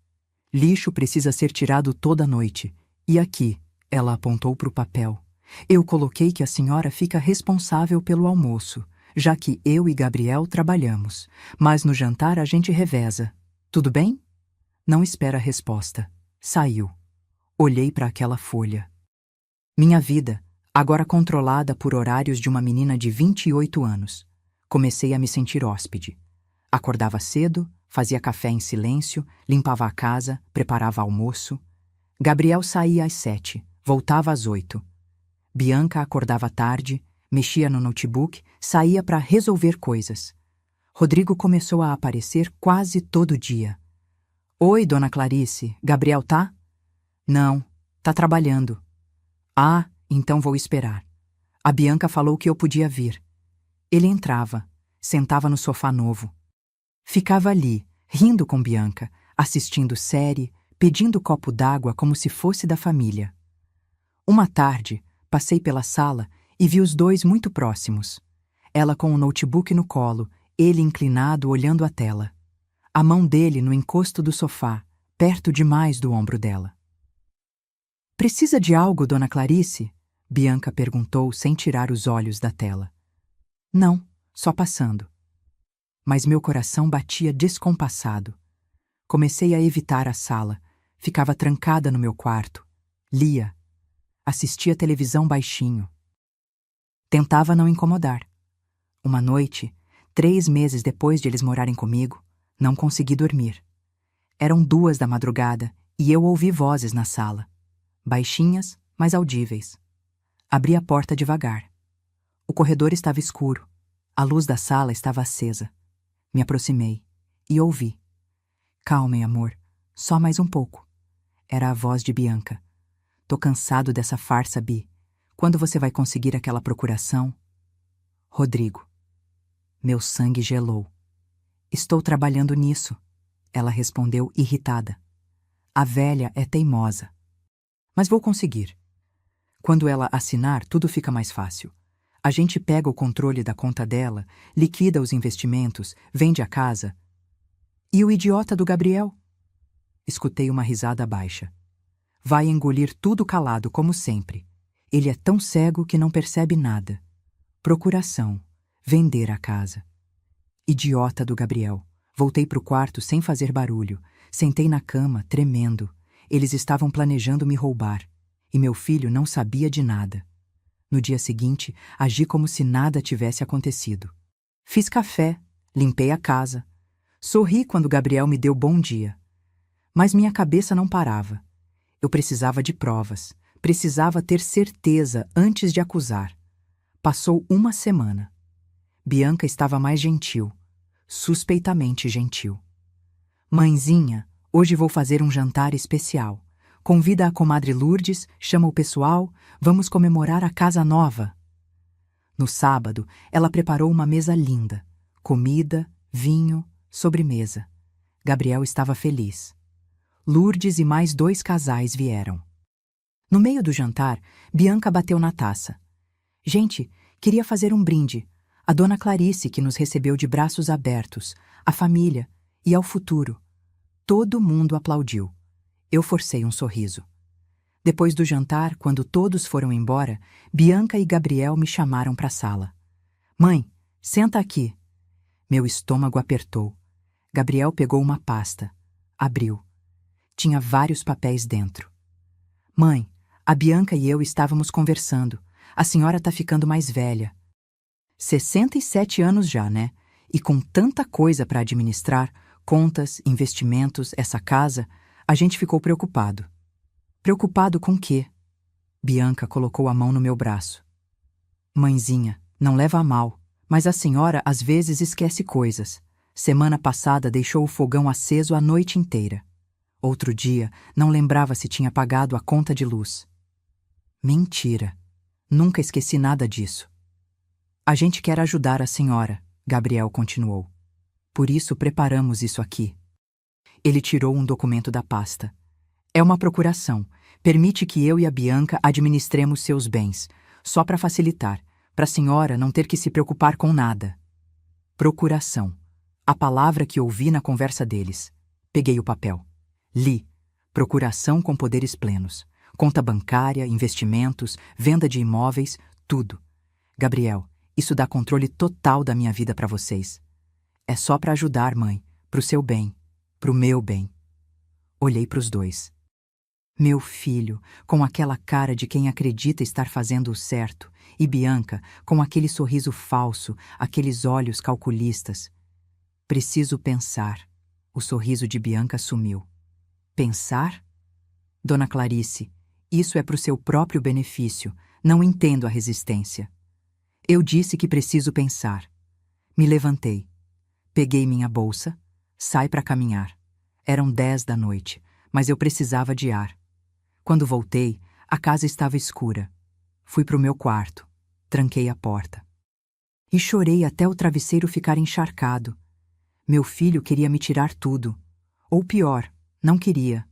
Lixo precisa ser tirado toda noite. E aqui, ela apontou para o papel. Eu coloquei que a senhora fica responsável pelo almoço, já que eu e Gabriel trabalhamos. Mas no jantar a gente reveza. Tudo bem? Não espera a resposta. Saiu. Olhei para aquela folha. Minha vida, agora controlada por horários de uma menina de 28 anos. Comecei a me sentir hóspede. Acordava cedo, fazia café em silêncio, limpava a casa, preparava almoço. Gabriel saía às 7, voltava às 8. Bianca acordava tarde, mexia no notebook, saía para resolver coisas. Rodrigo começou a aparecer quase todo dia. Oi, dona Clarice, Gabriel tá? Não, tá trabalhando. Ah, então vou esperar. A Bianca falou que eu podia vir. Ele entrava. Sentava no sofá novo. Ficava ali, rindo com Bianca, assistindo série, pedindo copo d'água como se fosse da família. Uma tarde, passei pela sala e vi os dois muito próximos. Ela com o notebook no colo, ele inclinado olhando a tela. A mão dele no encosto do sofá, perto demais do ombro dela. "Precisa de algo, Dona Clarice?" Bianca perguntou sem tirar os olhos da tela. "Não, só passando." Mas meu coração batia descompassado. Comecei a evitar a sala. Ficava trancada no meu quarto. Lia. Assistia televisão baixinho. Tentava não incomodar. Uma noite, 3 meses depois de eles morarem comigo, não consegui dormir. Eram 2 da madrugada e eu ouvi vozes na sala. Baixinhas, mas audíveis. Abri a porta devagar. O corredor estava escuro. A luz da sala estava acesa. Me aproximei e ouvi. "Calma, amor. Só mais um pouco." Era a voz de Bianca. "Tô cansado dessa farsa, Bi. Quando você vai conseguir aquela procuração?" "Rodrigo." Meu sangue gelou. "Estou trabalhando nisso." Ela respondeu irritada. "A velha é teimosa. Mas vou conseguir. Quando ela assinar, tudo fica mais fácil. A gente pega o controle da conta dela, liquida os investimentos, vende a casa." "E o idiota do Gabriel?" Escutei uma risada baixa. "Vai engolir tudo calado, como sempre. Ele é tão cego que não percebe nada. Procuração. Vender a casa." Idiota do Gabriel. Voltei pro quarto sem fazer barulho. Sentei na cama, tremendo. Eles estavam planejando me roubar. E meu filho não sabia de nada. No dia seguinte, agi como se nada tivesse acontecido. Fiz café, limpei a casa. Sorri quando Gabriel me deu bom dia. Mas minha cabeça não parava. Eu precisava de provas. Precisava ter certeza antes de acusar. Passou uma semana. Bianca estava mais gentil. Suspeitamente gentil. "Mãezinha, hoje vou fazer um jantar especial. Convida a comadre Lourdes, chama o pessoal, vamos comemorar a casa nova." No sábado, ela preparou uma mesa linda. Comida, vinho, sobremesa. Gabriel estava feliz. Lourdes e mais 2 casais vieram. No meio do jantar, Bianca bateu na taça. "Gente, queria fazer um brinde. A Dona Clarice, que nos recebeu de braços abertos, a família e ao futuro." Todo mundo aplaudiu. Eu forcei um sorriso. Depois do jantar, quando todos foram embora, Bianca e Gabriel me chamaram para a sala. "Mãe, senta aqui." Meu estômago apertou. Gabriel pegou uma pasta. Abriu. Tinha vários papéis dentro. "Mãe, a Bianca e eu estávamos conversando. A senhora tá ficando mais velha. 67 anos já, né? E com tanta coisa para administrar, contas, investimentos, essa casa, a gente ficou preocupado." "Preocupado com quê?" Bianca colocou a mão no meu braço. "Mãezinha, não leva a mal, mas a senhora às vezes esquece coisas. Semana passada deixou o fogão aceso a noite inteira. Outro dia, não lembrava se tinha pagado a conta de luz." "Mentira. Nunca esqueci nada disso." "A gente quer ajudar a senhora", Gabriel continuou. "Por isso preparamos isso aqui." Ele tirou um documento da pasta. "É uma procuração. Permite que eu e a Bianca administremos seus bens, só para facilitar, para a senhora não ter que se preocupar com nada." Procuração. A palavra que ouvi na conversa deles. Peguei o papel. Li. Procuração com poderes plenos. Conta bancária, investimentos, venda de imóveis, tudo. "Gabriel, isso dá controle total da minha vida para vocês. É só para ajudar, mãe, pro seu bem, pro meu bem." Olhei para os dois. Meu filho, com aquela cara de quem acredita estar fazendo o certo, e Bianca, com aquele sorriso falso, aqueles olhos calculistas. "Preciso pensar." O sorriso de Bianca sumiu. "Pensar? Dona Clarice, isso é pro seu próprio benefício. Não entendo a resistência." "Eu disse que preciso pensar." Me levantei. Peguei minha bolsa. Saí para caminhar. Eram 10 da noite, mas eu precisava de ar. Quando voltei, a casa estava escura. Fui pro meu quarto. Tranquei a porta. E chorei até o travesseiro ficar encharcado. Meu filho queria me tirar tudo. Ou pior, não queria.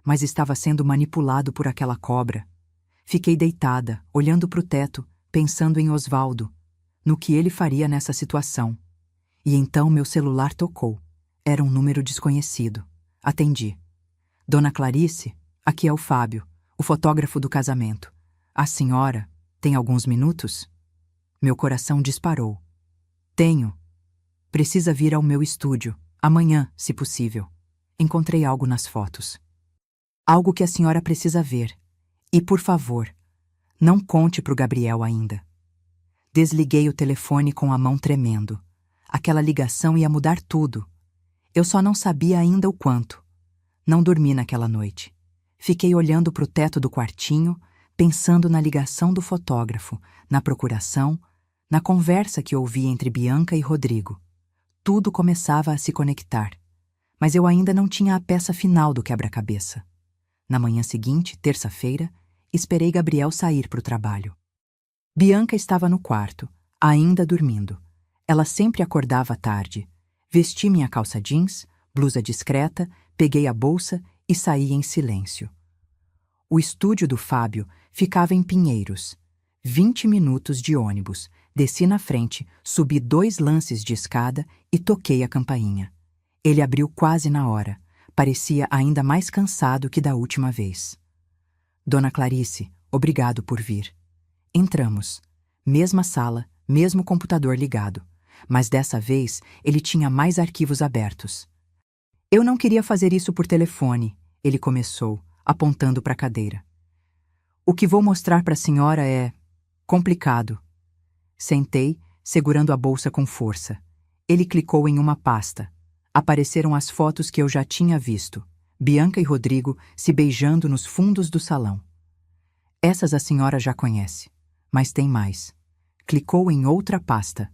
Mas estava sendo manipulado por aquela cobra. Fiquei deitada, olhando para o teto, pensando em Osvaldo, no que ele faria nessa situação. E então meu celular tocou. Era um número desconhecido. Atendi. Dona Clarice, aqui é o Fábio, o fotógrafo do casamento. A senhora tem alguns minutos? Meu coração disparou. Tenho. Precisa vir ao meu estúdio, amanhã, se possível. Encontrei algo nas fotos. Algo que a senhora precisa ver. E, por favor, não conte para o Gabriel ainda. Desliguei o telefone com a mão tremendo. Aquela ligação ia mudar tudo. Eu só não sabia ainda o quanto. Não dormi naquela noite. Fiquei olhando para o teto do quartinho, pensando na ligação do fotógrafo, na procuração, na conversa que ouvi entre Bianca e Rodrigo. Tudo começava a se conectar. Mas eu ainda não tinha a peça final do quebra-cabeça. Na manhã seguinte, terça-feira, esperei Gabriel sair para o trabalho. Bianca estava no quarto, ainda dormindo. Ela sempre acordava tarde. Vesti minha calça jeans, blusa discreta, peguei a bolsa e saí em silêncio. O estúdio do Fábio ficava em Pinheiros. 20 minutos de ônibus. Desci na frente, subi 2 lances de escada e toquei a campainha. Ele abriu quase na hora. Parecia ainda mais cansado que da última vez. Dona Clarice, obrigado por vir. Entramos. Mesma sala, mesmo computador ligado. Mas dessa vez ele tinha mais arquivos abertos. Eu não queria fazer isso por telefone, ele começou, apontando para a cadeira. O que vou mostrar para a senhora é complicado. Sentei, segurando a bolsa com força. Ele clicou em uma pasta. Apareceram as fotos que eu já tinha visto. Bianca e Rodrigo se beijando nos fundos do salão. Essas a senhora já conhece. Mas tem mais. Clicou em outra pasta.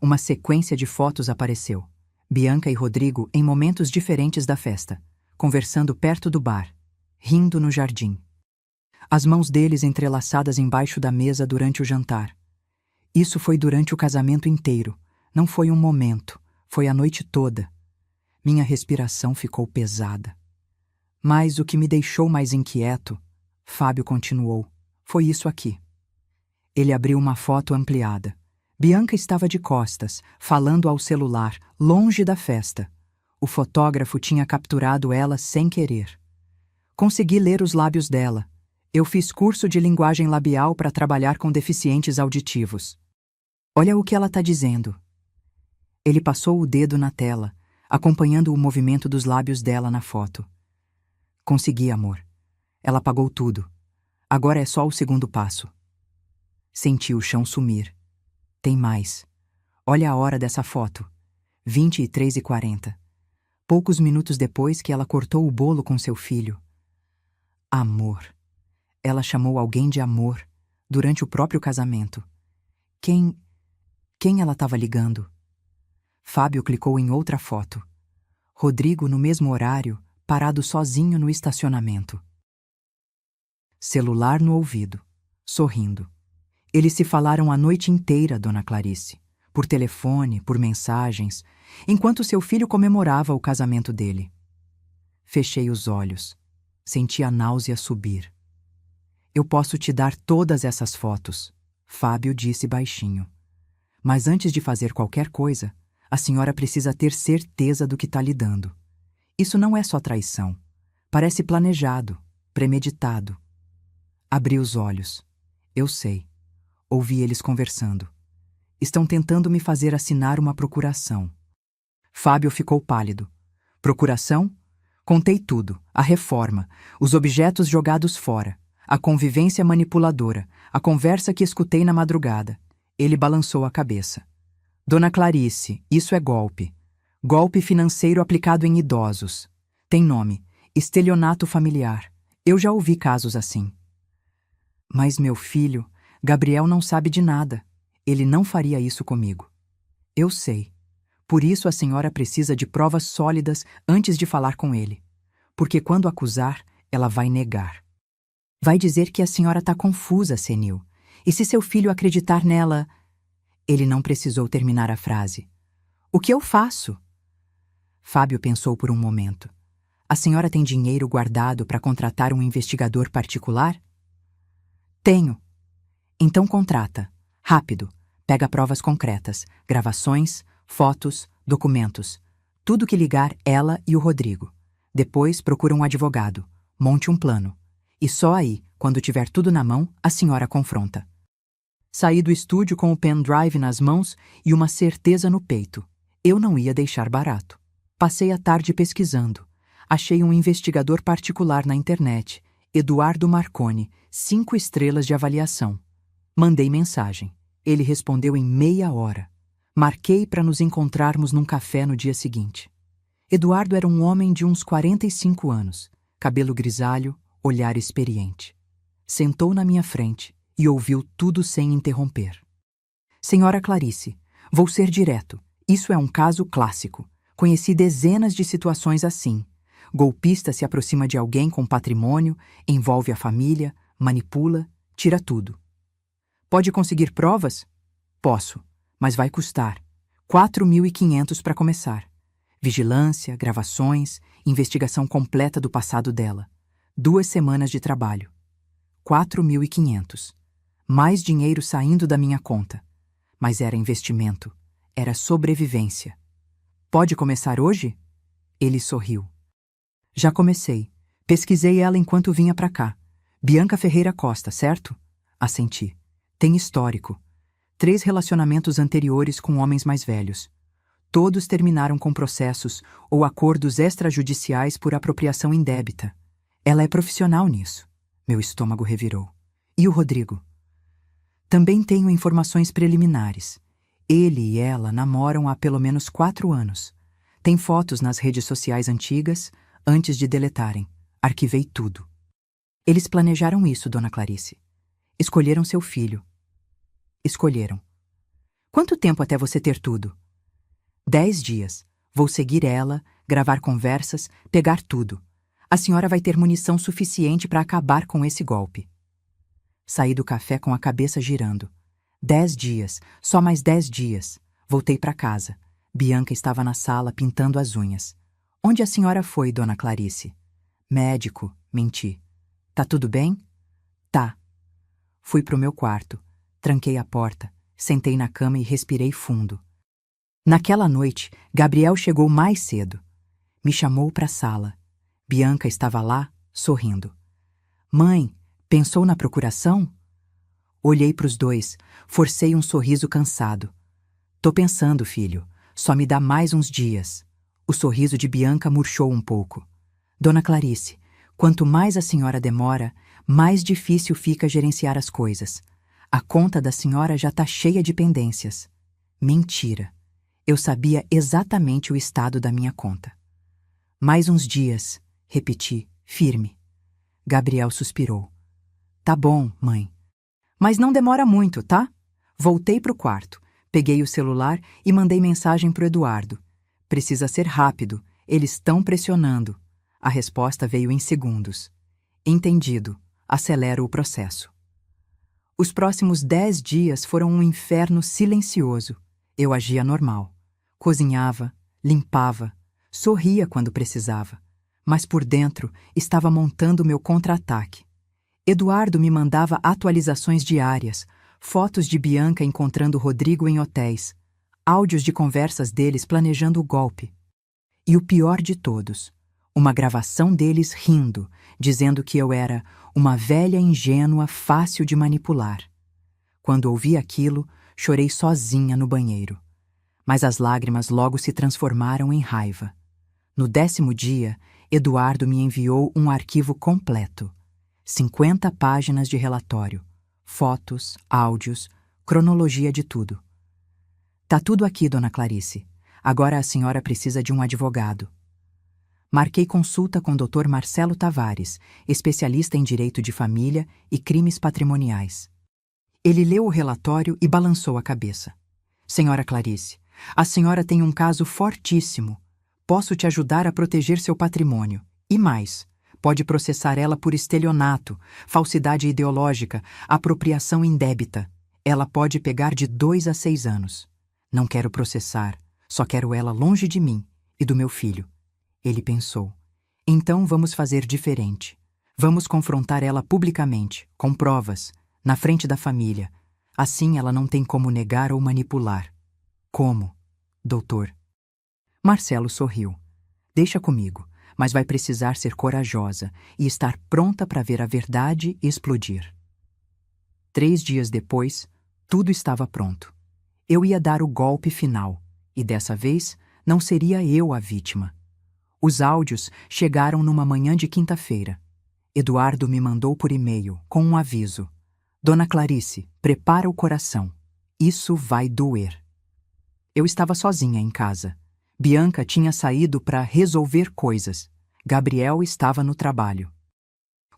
Uma sequência de fotos apareceu. Bianca e Rodrigo em momentos diferentes da festa, conversando perto do bar, rindo no jardim. As mãos deles entrelaçadas embaixo da mesa durante o jantar. Isso foi durante o casamento inteiro. Não foi um momento, foi a noite toda. Minha respiração ficou pesada. Mas o que me deixou mais inquieto, Fábio continuou, foi isso aqui. Ele abriu uma foto ampliada. Bianca estava de costas, falando ao celular, longe da festa. O fotógrafo tinha capturado ela sem querer. Consegui ler os lábios dela. Eu fiz curso de linguagem labial para trabalhar com deficientes auditivos. Olha o que ela está dizendo. Ele passou o dedo na tela, acompanhando o movimento dos lábios dela na foto. Consegui, amor. Ela apagou tudo. Agora é só o segundo passo. Senti o chão sumir. Tem mais. Olha a hora dessa foto. 23h40. Poucos minutos depois que ela cortou o bolo com seu filho. Amor. Ela chamou alguém de amor durante o próprio casamento. Quem ela estava ligando? Fábio clicou em outra foto. Rodrigo no mesmo horário, parado sozinho no estacionamento. Celular no ouvido, sorrindo. Eles se falaram a noite inteira, Dona Clarice, por telefone, por mensagens, enquanto seu filho comemorava o casamento dele. Fechei os olhos. Senti a náusea subir. Eu posso te dar todas essas fotos, Fábio disse baixinho. Mas antes de fazer qualquer coisa, a senhora precisa ter certeza do que está lhe dando. Isso não é só traição. Parece planejado, premeditado. Abri os olhos. Eu sei. Ouvi eles conversando. Estão tentando me fazer assinar uma procuração. Fábio ficou pálido. Procuração? Contei tudo. A reforma, os objetos jogados fora, a convivência manipuladora, a conversa que escutei na madrugada. Ele balançou a cabeça. Dona Clarice, isso é golpe. Golpe financeiro aplicado em idosos. Tem nome. Estelionato familiar. Eu já ouvi casos assim. Mas meu filho, Gabriel não sabe de nada. Ele não faria isso comigo. Eu sei. Por isso a senhora precisa de provas sólidas antes de falar com ele. Porque quando acusar, ela vai negar. Vai dizer que a senhora está confusa, senil. E se seu filho acreditar nela... Ele não precisou terminar a frase. O que eu faço? Fábio pensou por um momento. A senhora tem dinheiro guardado para contratar um investigador particular? Tenho. Então contrata. Rápido. Pega provas concretas, gravações, fotos, documentos. Tudo que ligar ela e o Rodrigo. Depois procura um advogado. Monte um plano. E só aí, quando tiver tudo na mão, a senhora confronta. Saí do estúdio com o pendrive nas mãos e uma certeza no peito. Eu não ia deixar barato. Passei a tarde pesquisando. Achei um investigador particular na internet, Eduardo Marconi, 5 estrelas de avaliação. Mandei mensagem. Ele respondeu em meia hora. Marquei para nos encontrarmos num café no dia seguinte. Eduardo era um homem de uns 45 anos, cabelo grisalho, olhar experiente. Sentou na minha frente e ouviu tudo sem interromper. Senhora Clarice, vou ser direto. Isso é um caso clássico. Conheci dezenas de situações assim. Golpista se aproxima de alguém com patrimônio, envolve a família, manipula, tira tudo. Pode conseguir provas? Posso, mas vai custar. 4.500 para começar. Vigilância, gravações, investigação completa do passado dela. 2 semanas de trabalho. 4.500. Mais dinheiro saindo da minha conta. Mas era investimento. Era sobrevivência. Pode começar hoje? Ele sorriu. Já comecei. Pesquisei ela enquanto vinha para cá. Bianca Ferreira Costa, certo? Assenti. Tem histórico. 3 relacionamentos anteriores com homens mais velhos. Todos terminaram com processos ou acordos extrajudiciais por apropriação indébita. Ela é profissional nisso. Meu estômago revirou. E o Rodrigo? Também tenho informações preliminares. Ele e ela namoram há pelo menos 4 anos. Tem fotos nas redes sociais antigas, antes de deletarem. Arquivei tudo. Eles planejaram isso, dona Clarice. Escolheram seu filho. Escolheram. Quanto tempo até você ter tudo? 10 dias. Vou seguir ela, gravar conversas, pegar tudo. A senhora vai ter munição suficiente para acabar com esse golpe. Saí do café com a cabeça girando. 10 dias, só mais 10 dias. Voltei para casa. Bianca estava na sala pintando as unhas. Onde a senhora foi, dona Clarice? Médico, menti. Tá tudo bem? Tá. Fui pro meu quarto, tranquei a porta, sentei na cama e respirei fundo. Naquela noite, Gabriel chegou mais cedo. Me chamou para a sala. Bianca estava lá, sorrindo. Mãe, pensou na procuração? Olhei para os dois, forcei um sorriso cansado. Tô pensando, filho. Só me dá mais uns dias. O sorriso de Bianca murchou um pouco. Dona Clarice, quanto mais a senhora demora, mais difícil fica gerenciar as coisas. A conta da senhora já tá cheia de pendências. Mentira. Eu sabia exatamente o estado da minha conta. Mais uns dias, repeti, firme. Gabriel suspirou. Tá bom, mãe. Mas não demora muito, tá? Voltei pro quarto, peguei o celular e mandei mensagem pro Eduardo. Precisa ser rápido, eles estão pressionando. A resposta veio em segundos. Entendido, acelero o processo. Os próximos 10 dias foram um inferno silencioso. Eu agia normal. Cozinhava, limpava, sorria quando precisava. Mas por dentro estava montando meu contra-ataque. Eduardo me mandava atualizações diárias, fotos de Bianca encontrando Rodrigo em hotéis, áudios de conversas deles planejando o golpe. E o pior de todos, uma gravação deles rindo, dizendo que eu era uma velha ingênua fácil de manipular. Quando ouvi aquilo, chorei sozinha no banheiro. Mas as lágrimas logo se transformaram em raiva. No 10º dia, Eduardo me enviou um arquivo completo. 50 páginas de relatório, fotos, áudios, cronologia de tudo. Tá tudo aqui, dona Clarice. Agora a senhora precisa de um advogado. Marquei consulta com o Dr. Marcelo Tavares, especialista em direito de família e crimes patrimoniais. Ele leu o relatório e balançou a cabeça. Senhora Clarice, a senhora tem um caso fortíssimo. Posso te ajudar a proteger seu patrimônio. E mais, pode processar ela por estelionato, falsidade ideológica, apropriação indébita. Ela pode pegar de 2 a 6 anos. Não quero processar, só quero ela longe de mim e do meu filho. Ele pensou. Então vamos fazer diferente. Vamos confrontar ela publicamente, com provas, na frente da família. Assim ela não tem como negar ou manipular. Como, doutor? Marcelo sorriu. Deixa comigo, mas vai precisar ser corajosa e estar pronta para ver a verdade explodir. 3 dias depois, tudo estava pronto. Eu ia dar o golpe final, e dessa vez não seria eu a vítima. Os áudios chegaram numa manhã de quinta-feira. Eduardo me mandou por e-mail com um aviso. Dona Clarice, prepara o coração. Isso vai doer. Eu estava sozinha em casa. Bianca tinha saído para resolver coisas. Gabriel estava no trabalho.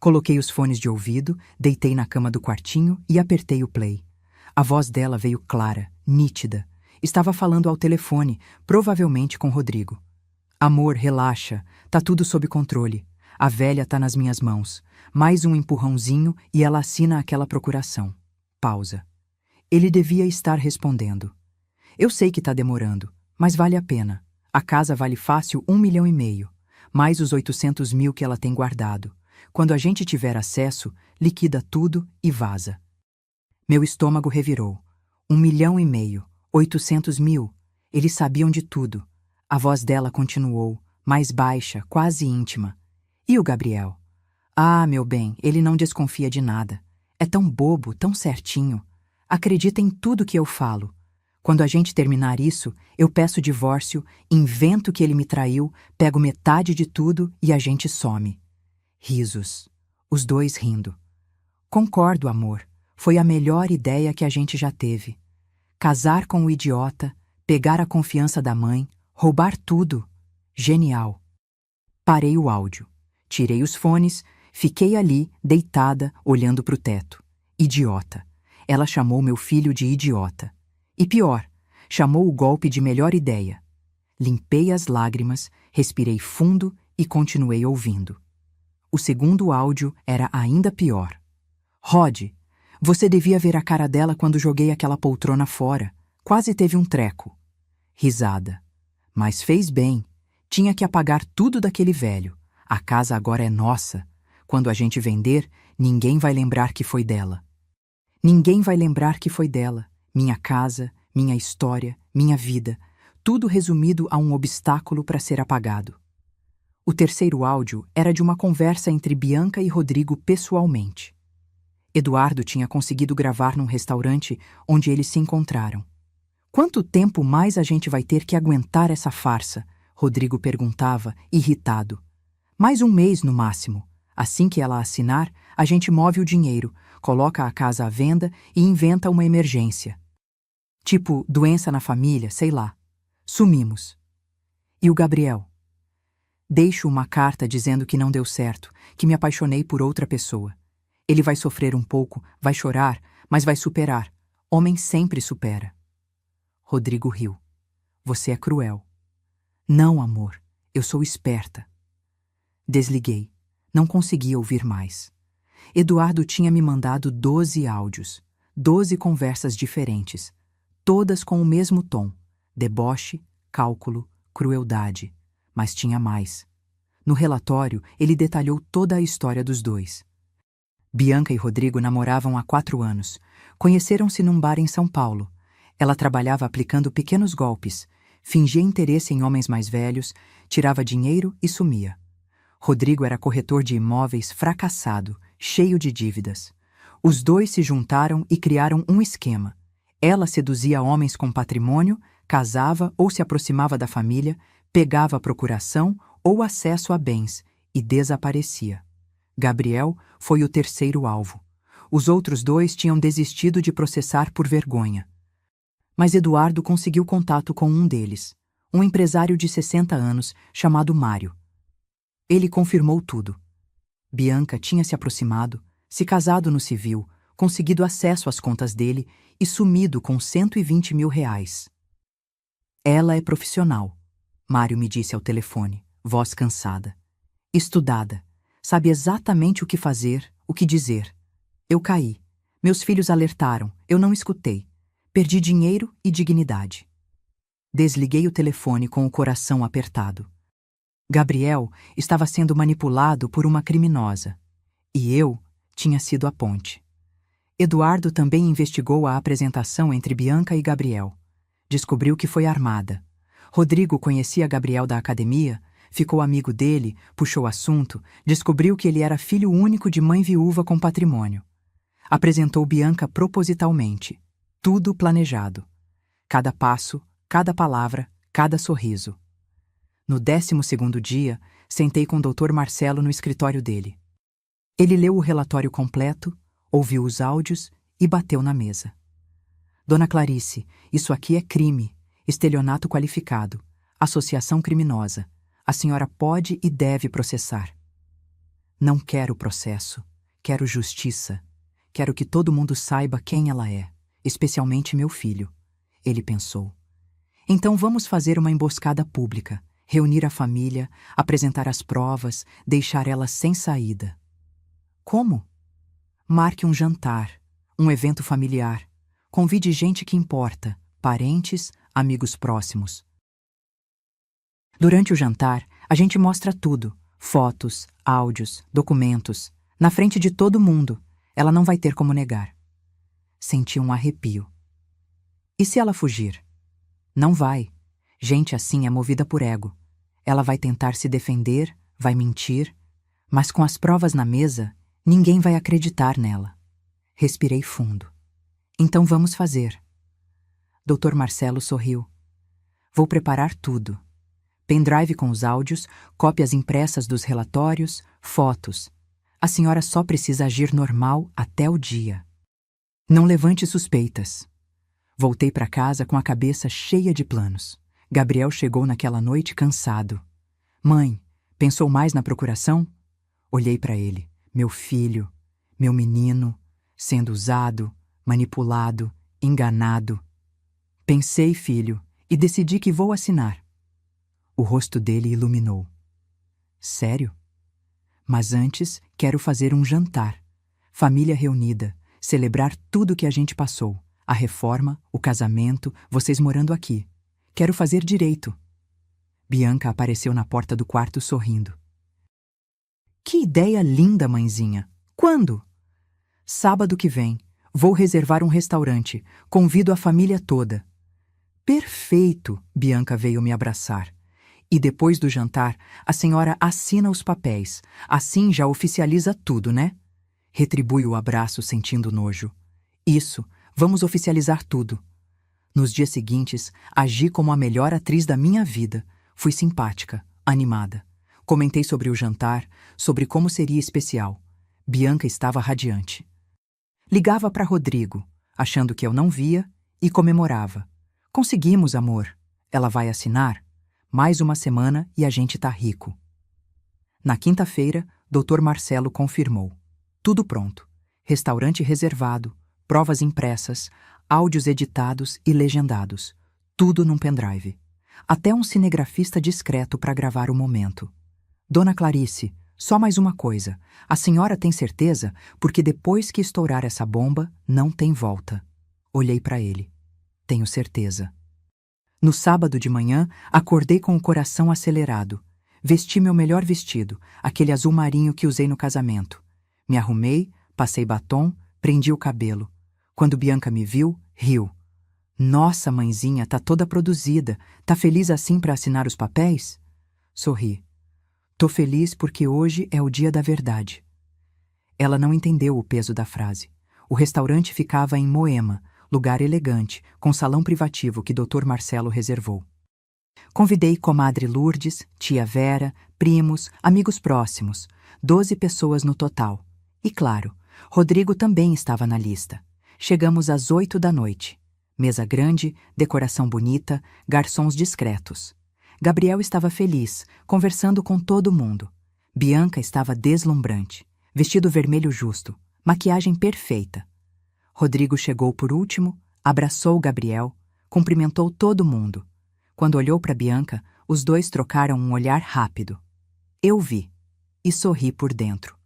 Coloquei os fones de ouvido, deitei na cama do quartinho e apertei o play. A voz dela veio clara, nítida. Estava falando ao telefone, provavelmente com Rodrigo. Amor, relaxa, tá tudo sob controle. A velha tá nas minhas mãos. Mais um empurrãozinho e ela assina aquela procuração. Pausa. Ele devia estar respondendo. Eu sei que tá demorando, mas vale a pena. A casa vale fácil 1,5 milhão, mais os 800 mil que ela tem guardado. Quando a gente tiver acesso, liquida tudo e vaza. Meu estômago revirou. 1,5 milhão, 800 mil. Eles sabiam de tudo. A voz dela continuou, mais baixa, quase íntima. E o Gabriel? Ah, meu bem, ele não desconfia de nada. É tão bobo, tão certinho. Acredita em tudo que eu falo. Quando a gente terminar isso, eu peço divórcio, invento que ele me traiu, pego metade de tudo e a gente some. Risos. Os dois rindo. Concordo, amor. Foi a melhor ideia que a gente já teve. Casar com o idiota, pegar a confiança da mãe, roubar tudo. Genial. Parei o áudio. Tirei os fones, fiquei ali, deitada, olhando para o teto. Idiota. Ela chamou meu filho de idiota. E pior, chamou o golpe de melhor ideia. Limpei as lágrimas, respirei fundo e continuei ouvindo. O segundo áudio era ainda pior. Rod, você devia ver a cara dela quando joguei aquela poltrona fora. Quase teve um treco. Risada. Mas fez bem. Tinha que apagar tudo daquele velho. A casa agora é nossa. Quando a gente vender, ninguém vai lembrar que foi dela. Ninguém vai lembrar que foi dela. Minha casa, minha história, minha vida. Tudo resumido a um obstáculo para ser apagado. O terceiro áudio era de uma conversa entre Bianca e Rodrigo pessoalmente. Eduardo tinha conseguido gravar num restaurante onde eles se encontraram. Quanto tempo mais a gente vai ter que aguentar essa farsa? Rodrigo perguntava, irritado. Mais 1 mês no máximo. Assim que ela assinar, a gente move o dinheiro, coloca a casa à venda e inventa uma emergência. Tipo, doença na família, sei lá. Sumimos. E o Gabriel? Deixo uma carta dizendo que não deu certo, que me apaixonei por outra pessoa. Ele vai sofrer um pouco, vai chorar, mas vai superar. Homem sempre supera. Rodrigo riu. Você é cruel. Não, amor, eu sou esperta. Desliguei. Não conseguia ouvir mais. Eduardo tinha me mandado 12 áudios, 12 conversas diferentes, todas com o mesmo tom, deboche, cálculo, crueldade. Mas tinha mais. No relatório, ele detalhou toda a história dos dois. Bianca e Rodrigo namoravam há 4 anos. Conheceram-se num bar em São Paulo. Ela trabalhava aplicando pequenos golpes, fingia interesse em homens mais velhos, tirava dinheiro e sumia. Rodrigo era corretor de imóveis fracassado, cheio de dívidas. Os dois se juntaram e criaram um esquema. Ela seduzia homens com patrimônio, casava ou se aproximava da família, pegava a procuração ou acesso a bens e desaparecia. Gabriel foi o terceiro alvo. Os outros 2 tinham desistido de processar por vergonha. Mas Eduardo conseguiu contato com um deles, um empresário de 60 anos chamado Mário. Ele confirmou tudo. Bianca tinha se aproximado, se casado no civil, conseguido acesso às contas dele e sumido com 120 mil reais. Ela é profissional, Mário me disse ao telefone, voz cansada. Estudada, sabe exatamente o que fazer, o que dizer. Eu caí, Meus filhos alertaram, eu não escutei. Perdi dinheiro e dignidade. Desliguei o telefone com o coração apertado. Gabriel estava sendo manipulado por uma criminosa. E eu tinha sido a ponte. Eduardo também investigou a apresentação entre Bianca e Gabriel. Descobriu que foi armada. Rodrigo conhecia Gabriel da academia, ficou amigo dele, puxou assunto, descobriu que ele era filho único de mãe viúva com patrimônio. Apresentou Bianca propositalmente. Tudo planejado. Cada passo, cada palavra, cada sorriso. No 12º dia, sentei com o Dr. Marcelo no escritório dele. Ele leu o relatório completo, ouviu os áudios e bateu na mesa. Dona Clarice, isso aqui é crime, estelionato qualificado, associação criminosa. A senhora pode e deve processar. Não quero processo, quero justiça. Quero que todo mundo saiba quem ela é, especialmente meu filho. Ele pensou. Então vamos fazer uma emboscada pública, reunir a família, apresentar as provas, deixar ela sem saída. Como? Marque um jantar, um evento familiar. Convide gente que importa, parentes, amigos próximos. Durante o jantar, a gente mostra tudo, fotos, áudios, documentos, na frente de todo mundo. Ela não vai ter como negar. Senti um arrepio. E se ela fugir? Não vai. Gente assim é movida por ego. Ela vai tentar se defender, vai mentir, mas com as provas na mesa, ninguém vai acreditar nela. Respirei fundo. Então vamos fazer. Dr. Marcelo sorriu. Vou preparar tudo. Pendrive com os áudios, cópias impressas dos relatórios, fotos. A senhora só precisa agir normal até o dia. Não levante suspeitas. Voltei para casa com a cabeça cheia de planos. Gabriel chegou naquela noite cansado. Mãe, pensou mais na procuração? Olhei para ele. Meu filho, meu menino, sendo usado, manipulado, enganado. Pensei, filho, e decidi que vou assinar. O rosto dele iluminou. Sério? Mas antes, quero fazer um jantar. Família reunida, celebrar tudo que a gente passou. A reforma, o casamento, vocês morando aqui. Quero fazer direito. Bianca apareceu na porta do quarto sorrindo. Que ideia linda, mãezinha! Quando? Sábado que vem. Vou reservar um restaurante. Convido a família toda. Perfeito! Bianca veio me abraçar. E depois do jantar, a senhora assina os papéis. Assim já oficializa tudo, né? Retribui o abraço sentindo nojo. Isso, vamos oficializar tudo. Nos dias seguintes, agi como a melhor atriz da minha vida. Fui simpática, animada. Comentei sobre o jantar, sobre como seria especial. Bianca estava radiante. Ligava para Rodrigo, achando que eu não via, e comemorava. Conseguimos, amor. Ela vai assinar? Mais uma semana e a gente tá rico. Na quinta-feira, Dr. Marcelo confirmou. Tudo pronto. Restaurante reservado, provas impressas, áudios editados e legendados. Tudo num pendrive. Até um cinegrafista discreto para gravar o momento. Dona Clarice, só mais uma coisa. A senhora tem certeza? Porque depois que estourar essa bomba, não tem volta. Olhei para ele. Tenho certeza. No sábado de manhã, acordei com o coração acelerado. Vesti meu melhor vestido, aquele azul marinho que usei no casamento. Me arrumei, passei batom, prendi o cabelo. Quando Bianca me viu, riu. Nossa, mãezinha, tá toda produzida. Tá feliz assim para assinar os papéis? Sorri. Tô feliz porque hoje é o dia da verdade. Ela não entendeu o peso da frase. O restaurante ficava em Moema, lugar elegante, com salão privativo que Dr. Marcelo reservou. Convidei comadre Lourdes, tia Vera, primos, amigos próximos, 12 pessoas no total. E claro, Rodrigo também estava na lista. Chegamos às 8 da noite. Mesa grande, decoração bonita, garçons discretos. Gabriel estava feliz, conversando com todo mundo. Bianca estava deslumbrante, vestido vermelho justo, maquiagem perfeita. Rodrigo chegou por último, abraçou Gabriel, cumprimentou todo mundo. Quando olhou para Bianca, os dois trocaram um olhar rápido. Eu vi e sorri por dentro.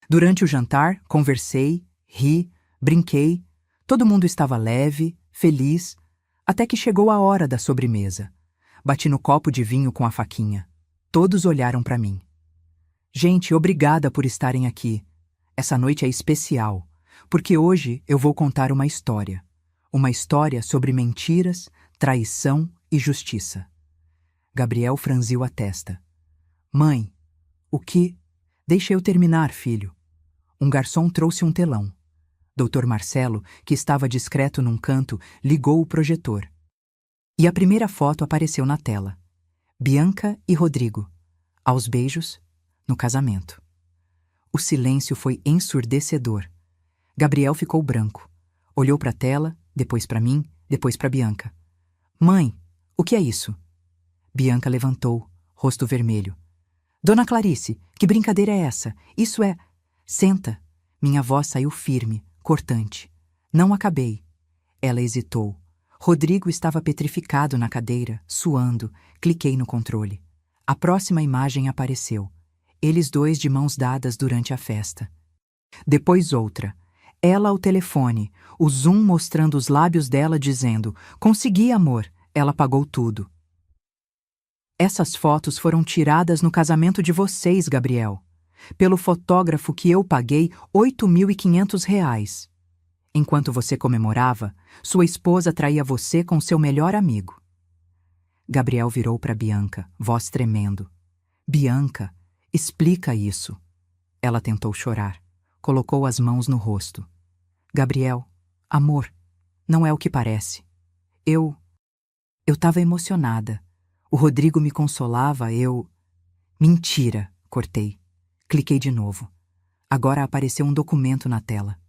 Durante o jantar, conversei, ri, Brinquei, todo mundo estava leve, feliz, até que chegou a hora da sobremesa. Bati no copo de vinho com a faquinha. Todos olharam para mim. Gente, obrigada por estarem aqui. Essa noite é especial, porque hoje eu vou contar uma história. Uma história sobre mentiras, traição e justiça. Gabriel franziu a testa. Mãe, o que? Deixa eu terminar, filho. Um garçom trouxe um telão. Dr. Marcelo, que estava discreto num canto, ligou o projetor. E a primeira foto apareceu na tela. Bianca e Rodrigo, aos beijos, no casamento. O silêncio foi ensurdecedor. Gabriel ficou branco. Olhou para a tela, depois para mim, depois para Bianca. Mãe, o que é isso? Bianca levantou, rosto vermelho. Dona Clarice, que brincadeira é essa? Isso é... Senta. Minha voz saiu firme, cortante. Não acabei. Ela hesitou. Rodrigo estava petrificado na cadeira, suando. Cliquei no controle. A próxima imagem apareceu. Eles dois de mãos dadas durante a festa. Depois outra. Ela ao telefone, o zoom mostrando os lábios dela dizendo: consegui, amor. Ela pagou tudo. Essas fotos foram tiradas no casamento de vocês, Gabriel. Pelo fotógrafo que eu paguei R$ 8.500. Enquanto você comemorava, sua esposa traía você com seu melhor amigo. Gabriel virou para Bianca, voz tremendo. Bianca, explica isso. Ela tentou chorar. Colocou as mãos no rosto. Gabriel, amor, não é o que parece. Eu estava emocionada. O Rodrigo me consolava, Mentira, cortei. Cliquei de novo. Agora apareceu um documento na tela.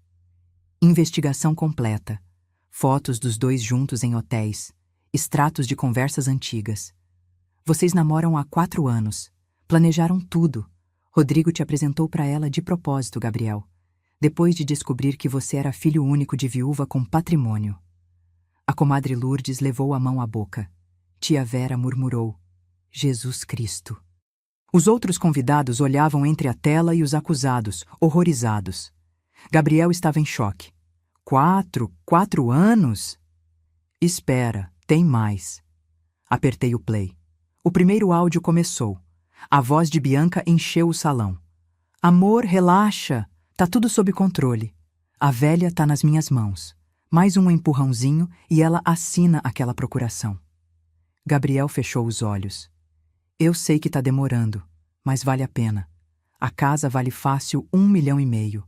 Investigação completa. Fotos dos dois juntos em hotéis. Extratos de conversas antigas. Vocês namoram há 4 anos. Planejaram tudo. Rodrigo te apresentou para ela de propósito, Gabriel. Depois de descobrir que você era filho único de viúva com patrimônio. A comadre Lourdes levou a mão à boca. Tia Vera murmurou: Jesus Cristo. Os outros convidados olhavam entre a tela e os acusados, horrorizados. Gabriel estava em choque. 4 anos? Espera, tem mais. Apertei o play. O primeiro áudio começou. A voz de Bianca encheu o salão. Amor, relaxa. Tá tudo sob controle. A velha tá nas minhas mãos. Mais um empurrãozinho e ela assina aquela procuração. Gabriel fechou os olhos. Eu sei que tá demorando, mas vale a pena. A casa vale fácil 1,5 milhão.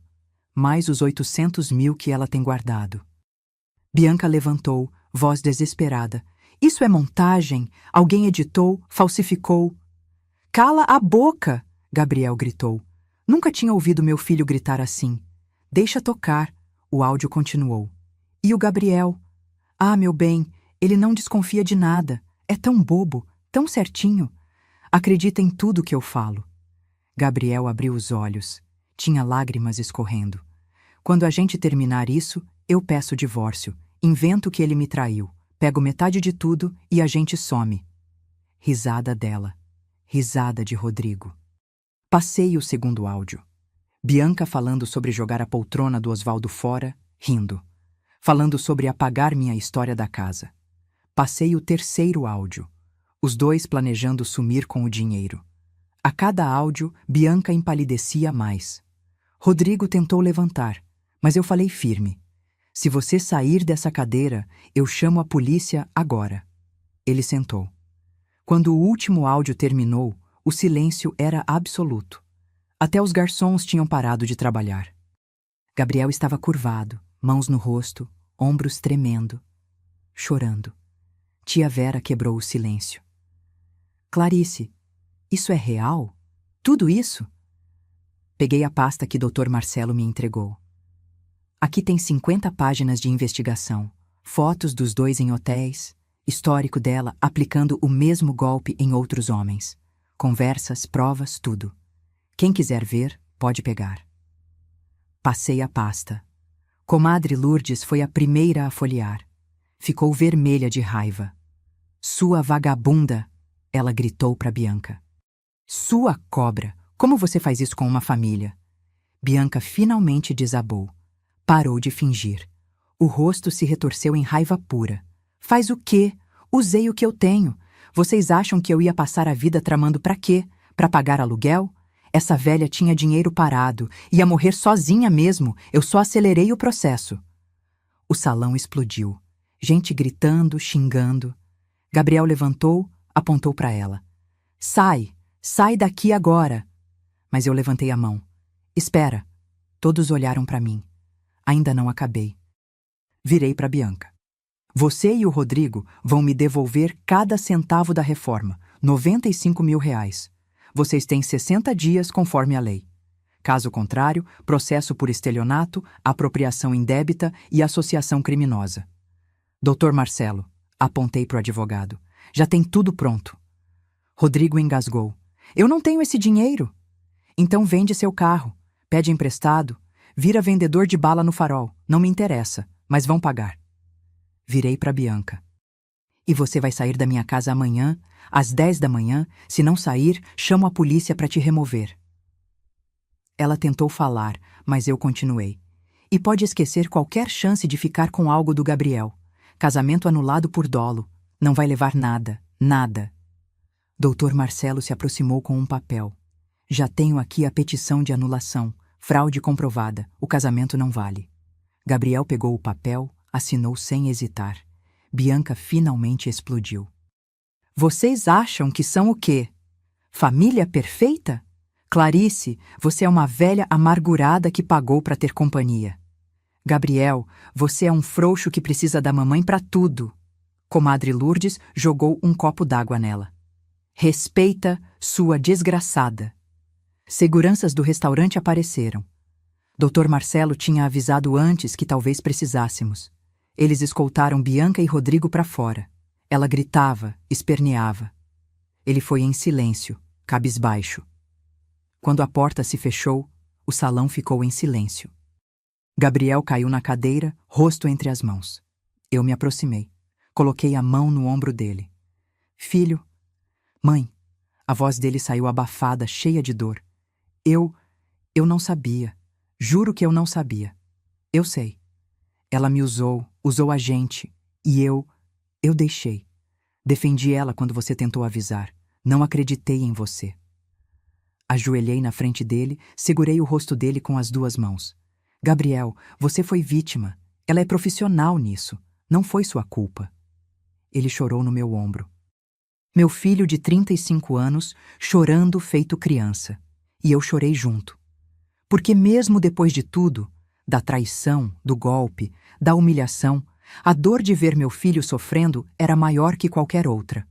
Mais os 800 mil que ela tem guardado. Bianca levantou, voz desesperada. Isso é montagem? Alguém editou, falsificou? Cala a boca! Gabriel gritou. Nunca tinha ouvido meu filho gritar assim. Deixa tocar. O áudio continuou. E o Gabriel? Ah, meu bem, ele não desconfia de nada. É tão bobo, tão certinho. Acredita em tudo que eu falo. Gabriel abriu os olhos. Tinha lágrimas escorrendo. Quando a gente terminar isso, eu peço o divórcio. Invento que ele me traiu. Pego metade de tudo e a gente some. Risada dela. Risada de Rodrigo. Passei o segundo áudio. Bianca falando sobre jogar a poltrona do Osvaldo fora, rindo. Falando sobre apagar minha história da casa. Passei o terceiro áudio. Os dois planejando sumir com o dinheiro. A cada áudio, Bianca empalidecia mais. Rodrigo tentou levantar, mas eu falei firme. Se você sair dessa cadeira, eu chamo a polícia agora. Ele sentou. Quando o último áudio terminou, o silêncio era absoluto. Até os garçons tinham parado de trabalhar. Gabriel estava curvado, mãos no rosto, ombros tremendo, chorando. Tia Vera quebrou o silêncio. Clarice, isso é real? Tudo isso? Peguei a pasta que Dr. Marcelo me entregou. Aqui tem 50 páginas de investigação, fotos dos dois em hotéis, histórico dela aplicando o mesmo golpe em outros homens. Conversas, provas, tudo. Quem quiser ver, pode pegar. Passei a pasta. Comadre Lourdes foi a primeira a folhear. Ficou vermelha de raiva. Sua vagabunda! Ela gritou para Bianca. Sua cobra! Como você faz isso com uma família? Bianca finalmente desabou. Parou de fingir. O rosto se retorceu em raiva pura. Faz o quê? Usei o que eu tenho. Vocês acham que eu ia passar a vida tramando pra quê? Pra pagar aluguel? Essa velha tinha dinheiro parado, ia morrer sozinha mesmo, eu só acelerei o processo. O salão explodiu. Gente gritando, xingando. Gabriel levantou, apontou para ela. Sai! Sai daqui agora! Mas eu levantei a mão. Espera! Todos olharam para mim. Ainda não acabei. Virei para Bianca. Você e o Rodrigo vão me devolver cada centavo da reforma, R$ 95 mil. Vocês têm 60 dias conforme a lei. Caso contrário, processo por estelionato, apropriação indébita e associação criminosa. Doutor Marcelo, apontei para o advogado, já tem tudo pronto. Rodrigo engasgou. Eu não tenho esse dinheiro. Então vende seu carro, pede emprestado, vira vendedor de bala no farol. Não me interessa, mas vão pagar. Virei para Bianca. E você vai sair da minha casa amanhã, às 10 da manhã. Se não sair, chamo a polícia para te remover. Ela tentou falar, mas eu continuei. E pode esquecer qualquer chance de ficar com algo do Gabriel. Casamento anulado por dolo. Não vai levar nada, nada. Doutor Marcelo se aproximou com um papel. Já tenho aqui a petição de anulação. Fraude comprovada. O casamento não vale. Gabriel pegou o papel, assinou sem hesitar. Bianca finalmente explodiu. Vocês acham que são o quê? Família perfeita? Clarice, você é uma velha amargurada que pagou para ter companhia. Gabriel, você é um frouxo que precisa da mamãe para tudo. Comadre Lourdes jogou um copo d'água nela. Respeita, sua desgraçada. Seguranças do restaurante apareceram. Dr. Marcelo tinha avisado antes que talvez precisássemos. Eles escoltaram Bianca e Rodrigo para fora. Ela gritava, esperneava. Ele foi em silêncio, cabisbaixo. Quando a porta se fechou, o salão ficou em silêncio. Gabriel caiu na cadeira, rosto entre as mãos. Eu me aproximei. Coloquei a mão no ombro dele. Filho, mãe, a voz dele saiu abafada, cheia de dor. Eu não sabia. Juro que eu não sabia. Eu sei. Ela me usou a gente, e eu deixei. Defendi ela quando você tentou avisar. Não acreditei em você. Ajoelhei na frente dele, segurei o rosto dele com as duas mãos. Gabriel, você foi vítima. Ela é profissional nisso. Não foi sua culpa. Ele chorou no meu ombro. Meu filho de 35 anos chorando feito criança. E eu chorei junto. Porque mesmo depois de tudo, da traição, do golpe, da humilhação, a dor de ver meu filho sofrendo era maior que qualquer outra.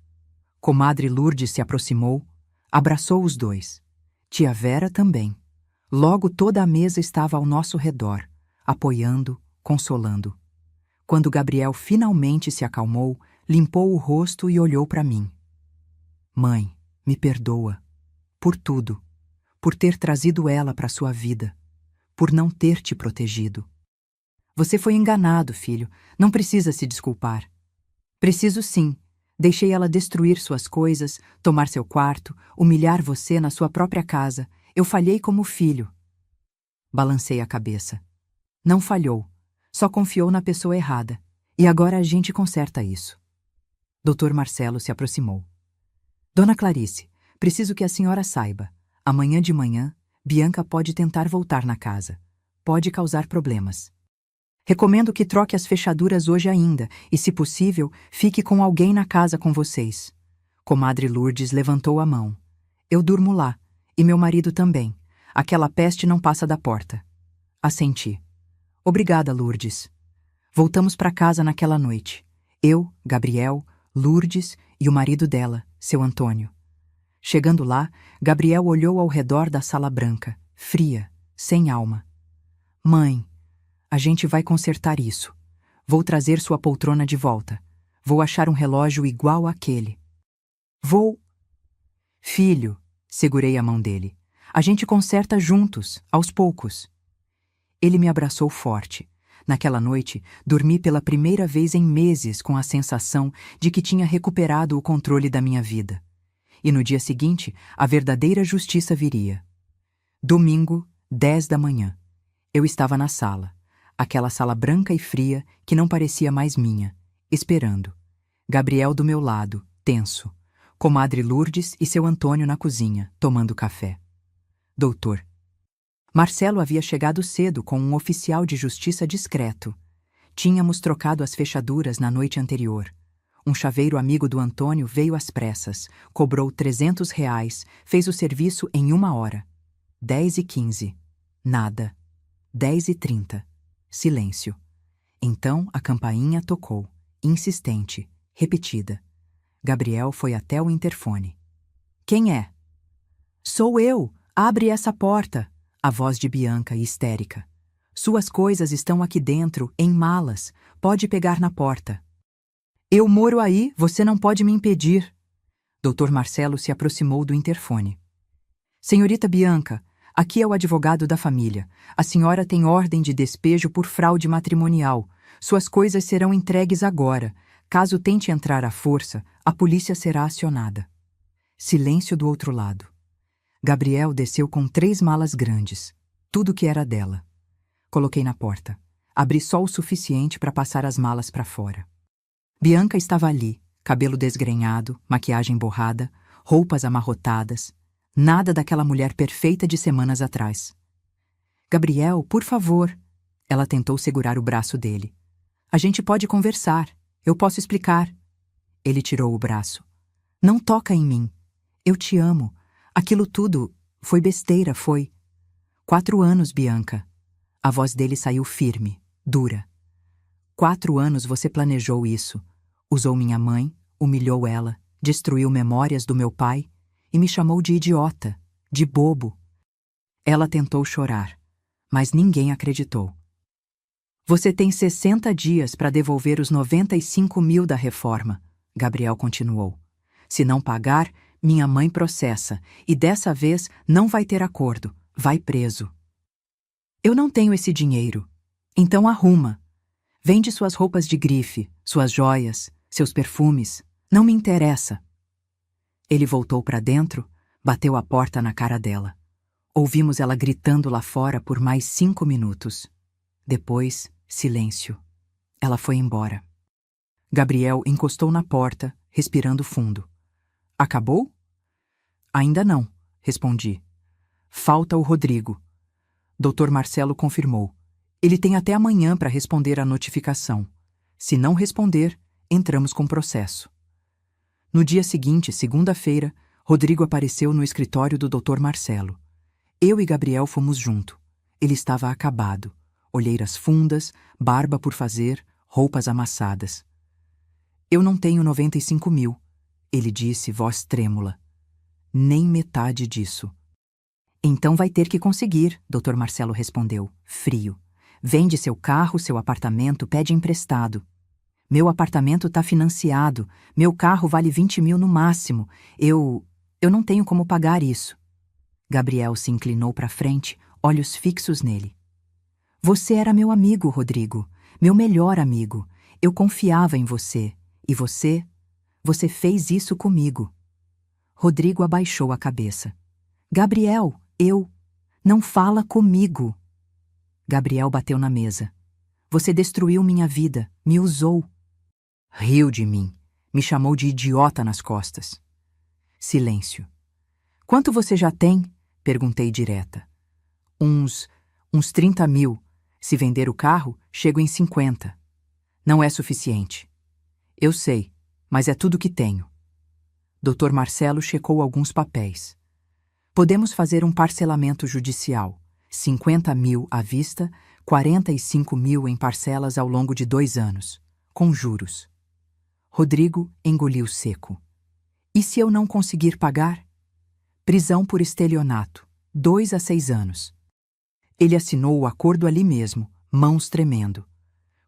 Comadre Lourdes se aproximou, abraçou os dois. Tia Vera também. Logo toda a mesa estava ao nosso redor, apoiando, consolando. Quando Gabriel finalmente se acalmou, limpou o rosto e olhou para mim. Mãe, me perdoa. Por tudo. Por ter trazido ela para sua vida. Por não ter te protegido. Você foi enganado, filho. Não precisa se desculpar. Preciso sim. Deixei ela destruir suas coisas, tomar seu quarto, humilhar você na sua própria casa. Eu falhei como filho. Balancei a cabeça. Não falhou. Só confiou na pessoa errada. E agora a gente conserta isso. Dr. Marcelo se aproximou. Dona Clarice, preciso que a senhora saiba. Amanhã de manhã, Bianca pode tentar voltar na casa. Pode causar problemas. Recomendo que troque as fechaduras hoje ainda e, se possível, fique com alguém na casa com vocês. Comadre Lourdes levantou a mão. Eu durmo lá, e meu marido também. Aquela peste não passa da porta. Assenti. Obrigada, Lourdes. Voltamos para casa naquela noite. Eu, Gabriel, Lourdes e o marido dela, seu Antônio. Chegando lá, Gabriel olhou ao redor da sala branca, fria, sem alma. Mãe, a gente vai consertar isso. Vou trazer sua poltrona de volta. Vou achar um relógio igual àquele. Vou... Filho, segurei a mão dele. A gente conserta juntos, aos poucos. Ele me abraçou forte. Naquela noite, dormi pela primeira vez em meses com a sensação de que tinha recuperado o controle da minha vida. E no dia seguinte, a verdadeira justiça viria. Domingo, 10 da manhã. Eu estava na sala. Aquela sala branca e fria que não parecia mais minha, esperando. Gabriel do meu lado, tenso. Comadre Lourdes e seu Antônio na cozinha, tomando café. Doutor. Marcelo havia chegado cedo com um oficial de justiça discreto. Tínhamos trocado as fechaduras na noite anterior. Um chaveiro amigo do Antônio veio às pressas, cobrou R$ 300, fez o serviço em 1 hora. 10h15. Nada. 10h30. Silêncio. Então a campainha tocou, insistente, repetida. Gabriel foi até o interfone. Quem é? Sou eu! Abre essa porta! A voz de Bianca, histérica. Suas coisas estão aqui dentro, em malas. Pode pegar na porta. Eu moro aí, você não pode me impedir. Dr. Marcelo se aproximou do interfone. Senhorita Bianca, aqui é o advogado da família. A senhora tem ordem de despejo por fraude matrimonial. Suas coisas serão entregues agora. Caso tente entrar à força, a polícia será acionada. Silêncio do outro lado. Gabriel desceu com 3 malas grandes. Tudo que era dela. Coloquei na porta. Abri só o suficiente para passar as malas para fora. Bianca estava ali, cabelo desgrenhado, maquiagem borrada, roupas amarrotadas. Nada daquela mulher perfeita de semanas atrás. Gabriel, por favor. Ela tentou segurar o braço dele. A gente pode conversar. Eu posso explicar. Ele tirou o braço. Não toca em mim. Eu te amo. Aquilo tudo foi besteira, foi. 4 anos, Bianca. A voz dele saiu firme, dura. 4 anos você planejou isso. Usou minha mãe, humilhou ela, destruiu memórias do meu pai e me chamou de idiota, de bobo. Ela tentou chorar, mas ninguém acreditou. Você tem 60 dias para devolver os 95 mil da reforma, Gabriel continuou. Se não pagar, minha mãe processa e dessa vez não vai ter acordo, vai preso. Eu não tenho esse dinheiro, então arruma. Vende suas roupas de grife, suas joias, seus perfumes, não me interessa. Ele voltou para dentro, bateu a porta na cara dela. Ouvimos ela gritando lá fora por mais 5 minutos. Depois, silêncio. Ela foi embora. Gabriel encostou na porta, respirando fundo. Acabou? Ainda não, respondi. Falta o Rodrigo. Dr. Marcelo confirmou. Ele tem até amanhã para responder à notificação. Se não responder, entramos com processo. No dia seguinte, segunda-feira, Rodrigo apareceu no escritório do Dr. Marcelo. Eu e Gabriel fomos junto. Ele estava acabado. Olheiras fundas, barba por fazer, roupas amassadas. Eu não tenho 95 mil, ele disse, voz trêmula. Nem metade disso. Então vai ter que conseguir, Dr. Marcelo respondeu, frio. Vende seu carro, seu apartamento, pede emprestado. Meu apartamento tá financiado, meu carro vale 20 mil no máximo. Eu não tenho como pagar isso. Gabriel se inclinou para frente, olhos fixos nele. Você era meu amigo, Rodrigo, meu melhor amigo. Eu confiava em você. E você fez isso comigo. Rodrigo abaixou a cabeça. Gabriel, não fala comigo. Gabriel bateu na mesa. Você destruiu minha vida, me usou. Riu de mim, me chamou de idiota nas costas. Silêncio. Quanto você já tem? Perguntei direta. Uns 30 mil. Se vender o carro, chego em 50. Não é suficiente. Eu sei, mas é tudo que tenho. Dr. Marcelo checou alguns papéis. Podemos fazer um parcelamento judicial. 50 mil à vista, 45 mil em parcelas ao longo de 2 anos, com juros. Rodrigo engoliu seco. E se eu não conseguir pagar? Prisão por estelionato, 2 a 6 anos. Ele assinou o acordo ali mesmo, mãos tremendo.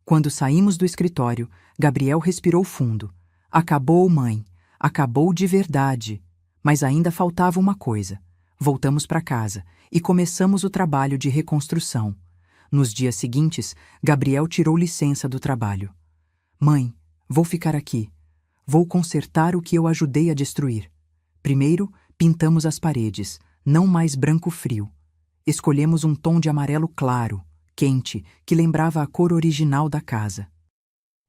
Quando saímos do escritório, Gabriel respirou fundo. Acabou, mãe. Acabou de verdade. Mas ainda faltava uma coisa. Voltamos para casa e começamos o trabalho de reconstrução. Nos dias seguintes, Gabriel tirou licença do trabalho. Mãe, vou ficar aqui. Vou consertar o que eu ajudei a destruir. Primeiro, pintamos as paredes, não mais branco frio. Escolhemos um tom de amarelo claro, quente que lembrava a cor original da casa.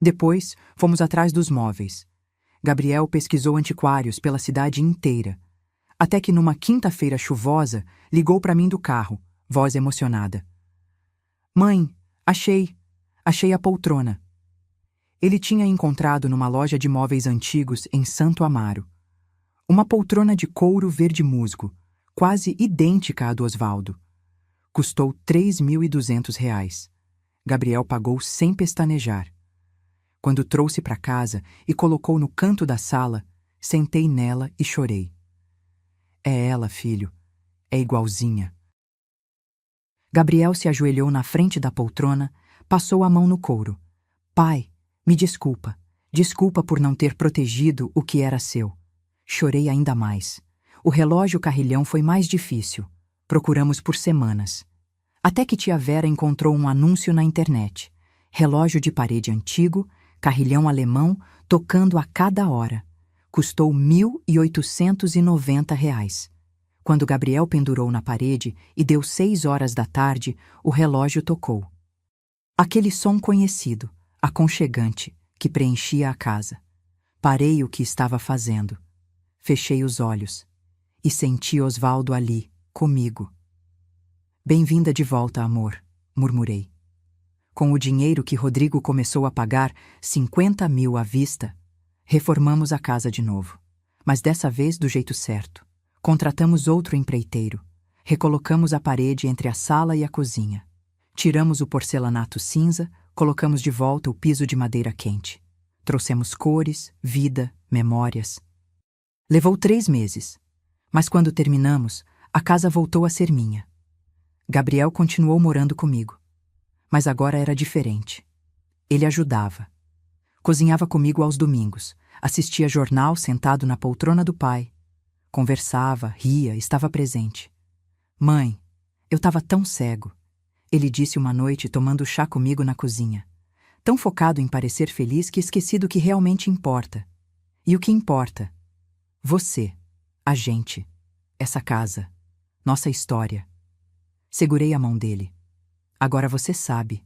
Depois, fomos atrás dos móveis. Gabriel pesquisou antiquários pela cidade inteira, até que numa quinta-feira chuvosa, ligou para mim do carro, voz emocionada. Mãe, achei a poltrona. Ele tinha encontrado numa loja de móveis antigos em Santo Amaro. Uma poltrona de couro verde musgo, quase idêntica à do Osvaldo. Custou R$ 3.200. Gabriel pagou sem pestanejar. Quando trouxe para casa e colocou no canto da sala, sentei nela e chorei. É ela, filho. É igualzinha. Gabriel se ajoelhou na frente da poltrona, passou a mão no couro. Pai, me desculpa. Desculpa por não ter protegido o que era seu. Chorei ainda mais. O relógio carrilhão foi mais difícil. Procuramos por semanas. Até que tia Vera encontrou um anúncio na internet. Relógio de parede antigo, carrilhão alemão, tocando a cada hora. Custou R$ 1.890. Quando Gabriel pendurou na parede e deu 6 horas da tarde, o relógio tocou. Aquele som conhecido, aconchegante, que preenchia a casa. Parei o que estava fazendo. Fechei os olhos e senti Osvaldo ali, comigo. Bem-vinda de volta, amor, murmurei. Com o dinheiro que Rodrigo começou a pagar, 50 mil à vista, reformamos a casa de novo. Mas dessa vez do jeito certo. Contratamos outro empreiteiro. Recolocamos a parede entre a sala e a cozinha. Tiramos o porcelanato cinza, colocamos de volta o piso de madeira quente. Trouxemos cores, vida, memórias. Levou 3 meses. Mas quando terminamos, a casa voltou a ser minha. Gabriel continuou morando comigo. Mas agora era diferente. Ele ajudava. Cozinhava comigo aos domingos, assistia jornal sentado na poltrona do pai. Conversava, ria, estava presente. Mãe, eu estava tão cego. Ele disse uma noite tomando chá comigo na cozinha. Tão focado em parecer feliz que esqueci do que realmente importa. E o que importa? Você, a gente, essa casa, nossa história. Segurei a mão dele. Agora você sabe.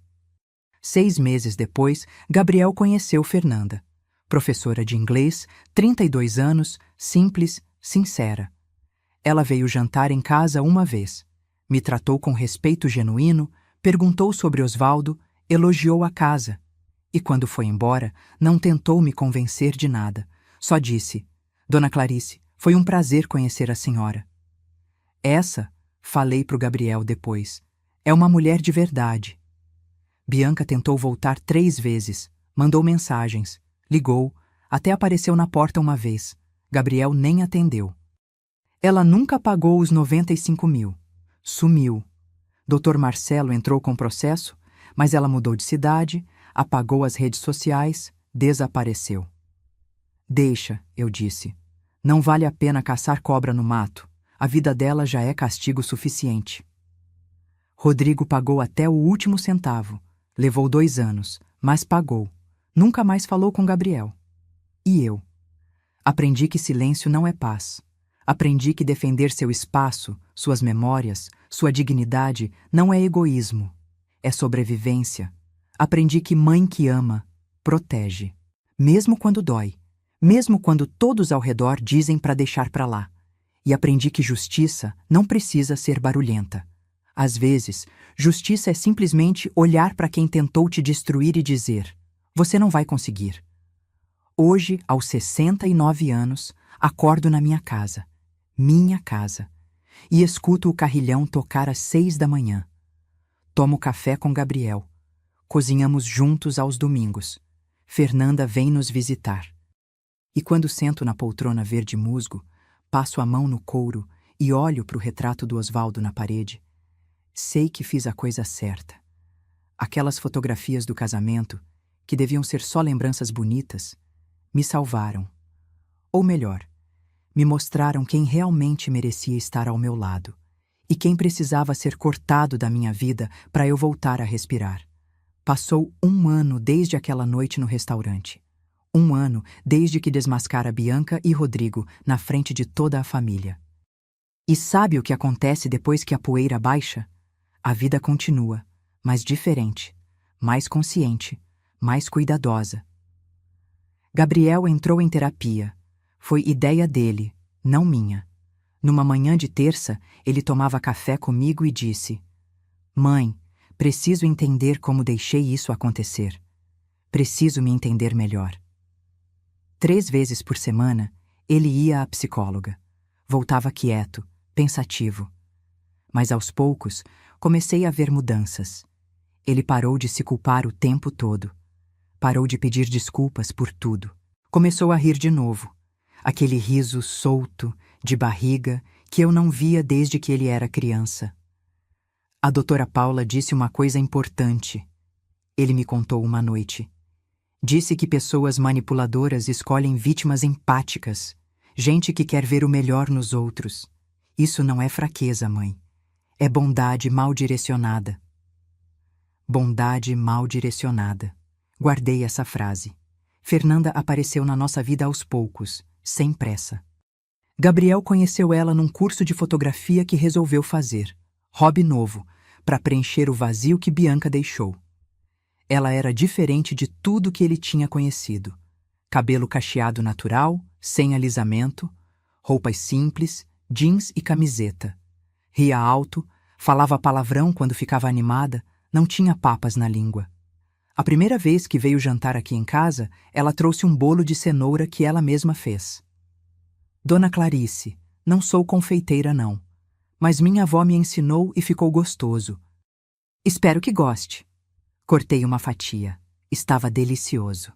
6 meses depois, Gabriel conheceu Fernanda. Professora de inglês, 32 anos, simples, sincera. Ela veio jantar em casa uma vez. Me tratou com respeito genuíno, perguntou sobre Osvaldo, elogiou a casa. E quando foi embora, não tentou me convencer de nada. Só disse, Dona Clarice, foi um prazer conhecer a senhora. Essa, falei para o Gabriel depois, é uma mulher de verdade. Bianca tentou voltar 3 vezes, mandou mensagens, ligou, até apareceu na porta uma vez. Gabriel nem atendeu. Ela nunca pagou os 95 mil. Sumiu. Dr. Marcelo entrou com processo, mas ela mudou de cidade, apagou as redes sociais, desapareceu. Deixa, eu disse. Não vale a pena caçar cobra no mato. A vida dela já é castigo suficiente. Rodrigo pagou até o último centavo. Levou 2 anos, mas pagou. Nunca mais falou com Gabriel. E eu? Aprendi que silêncio não é paz. Aprendi que defender seu espaço, suas memórias, sua dignidade não é egoísmo. É sobrevivência. Aprendi que mãe que ama, protege. Mesmo quando dói. Mesmo quando todos ao redor dizem para deixar para lá. E aprendi que justiça não precisa ser barulhenta. Às vezes, justiça é simplesmente olhar para quem tentou te destruir e dizer: você não vai conseguir. Hoje, aos 69 anos, acordo na minha casa, e escuto o carrilhão tocar às 6 da manhã. Tomo café com Gabriel. Cozinhamos juntos aos domingos. Fernanda vem nos visitar. E quando sento na poltrona verde musgo, passo a mão no couro e olho para o retrato do Osvaldo na parede, sei que fiz a coisa certa. Aquelas fotografias do casamento, que deviam ser só lembranças bonitas, me salvaram. Ou melhor, me mostraram quem realmente merecia estar ao meu lado e quem precisava ser cortado da minha vida para eu voltar a respirar. Passou 1 ano desde aquela noite no restaurante. 1 ano desde que desmascara Bianca e Rodrigo na frente de toda a família. E sabe o que acontece depois que a poeira baixa? A vida continua, mas diferente, mais consciente, mais cuidadosa. Gabriel entrou em terapia. Foi ideia dele, não minha. Numa manhã de terça, ele tomava café comigo e disse: Mãe, preciso entender como deixei isso acontecer. Preciso me entender melhor. 3 vezes por semana, ele ia à psicóloga. Voltava quieto, pensativo. Mas aos poucos, comecei a ver mudanças. Ele parou de se culpar o tempo todo. Parou de pedir desculpas por tudo. Começou a rir de novo. Aquele riso solto, de barriga, que eu não via desde que ele era criança. A doutora Paula disse uma coisa importante. Ele me contou uma noite. Disse que pessoas manipuladoras escolhem vítimas empáticas, gente que quer ver o melhor nos outros. Isso não é fraqueza, mãe. É bondade mal direcionada. Bondade mal direcionada. Guardei essa frase. Fernanda apareceu na nossa vida aos poucos, sem pressa. Gabriel conheceu ela num curso de fotografia que resolveu fazer. Hobby novo, para preencher o vazio que Bianca deixou. Ela era diferente de tudo que ele tinha conhecido. Cabelo cacheado natural, sem alisamento, roupas simples, jeans e camiseta. Ria alto, falava palavrão quando ficava animada, não tinha papas na língua. A primeira vez que veio jantar aqui em casa, ela trouxe um bolo de cenoura que ela mesma fez. Dona Clarice, não sou confeiteira não, mas minha avó me ensinou e ficou gostoso. Espero que goste. Cortei uma fatia. Estava delicioso.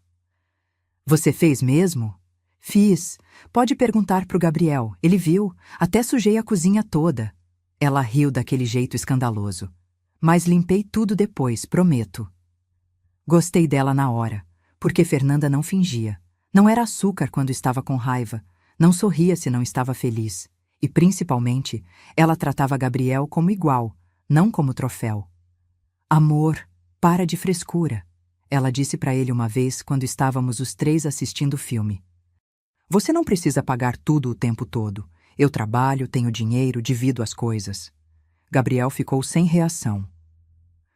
Você fez mesmo? Fiz. Pode perguntar pro Gabriel. Ele viu. Até sujei a cozinha toda. Ela riu daquele jeito escandaloso. Mas limpei tudo depois, prometo. Gostei dela na hora, porque Fernanda não fingia. Não era açúcar quando estava com raiva. Não sorria se não estava feliz. E, principalmente, ela tratava Gabriel como igual, não como troféu. Amor, para de frescura, ela disse para ele uma vez quando estávamos os 3 assistindo o filme. Você não precisa pagar tudo o tempo todo. Eu trabalho, tenho dinheiro, divido as coisas. Gabriel ficou sem reação.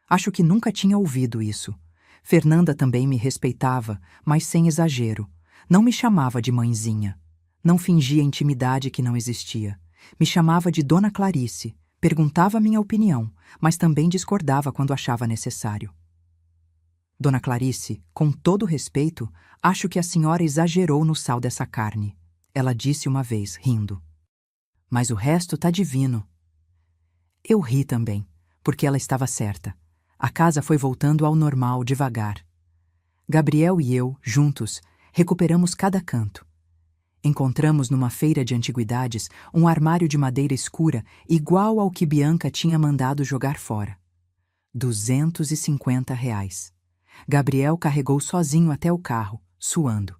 Acho que nunca tinha ouvido isso. Fernanda também me respeitava, mas sem exagero. Não me chamava de mãezinha. Não fingia intimidade que não existia. Me chamava de Dona Clarice. Perguntava minha opinião, mas também discordava quando achava necessário. Dona Clarice, com todo respeito, acho que a senhora exagerou no sal dessa carne. Ela disse uma vez, rindo. Mas o resto tá divino. Eu ri também, porque ela estava certa. A casa foi voltando ao normal devagar. Gabriel e eu, juntos, recuperamos cada canto. Encontramos numa feira de antiguidades um armário de madeira escura igual ao que Bianca tinha mandado jogar fora. R$ 250. Gabriel carregou sozinho até o carro, suando.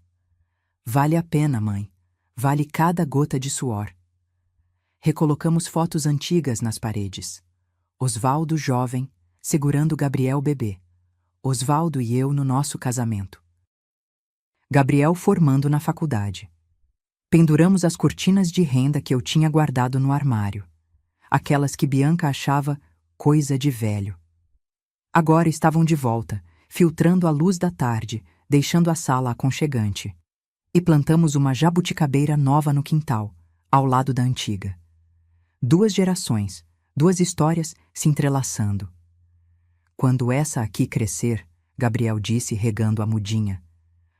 Vale a pena, mãe. Vale cada gota de suor. Recolocamos fotos antigas nas paredes. Osvaldo jovem, segurando Gabriel bebê. Osvaldo e eu no nosso casamento. Gabriel formando na faculdade. Penduramos as cortinas de renda que eu tinha guardado no armário. Aquelas que Bianca achava coisa de velho. Agora estavam de volta, filtrando a luz da tarde, deixando a sala aconchegante. E plantamos uma jabuticabeira nova no quintal, ao lado da antiga. 2 gerações, 2 histórias se entrelaçando. Quando essa aqui crescer, Gabriel disse regando a mudinha,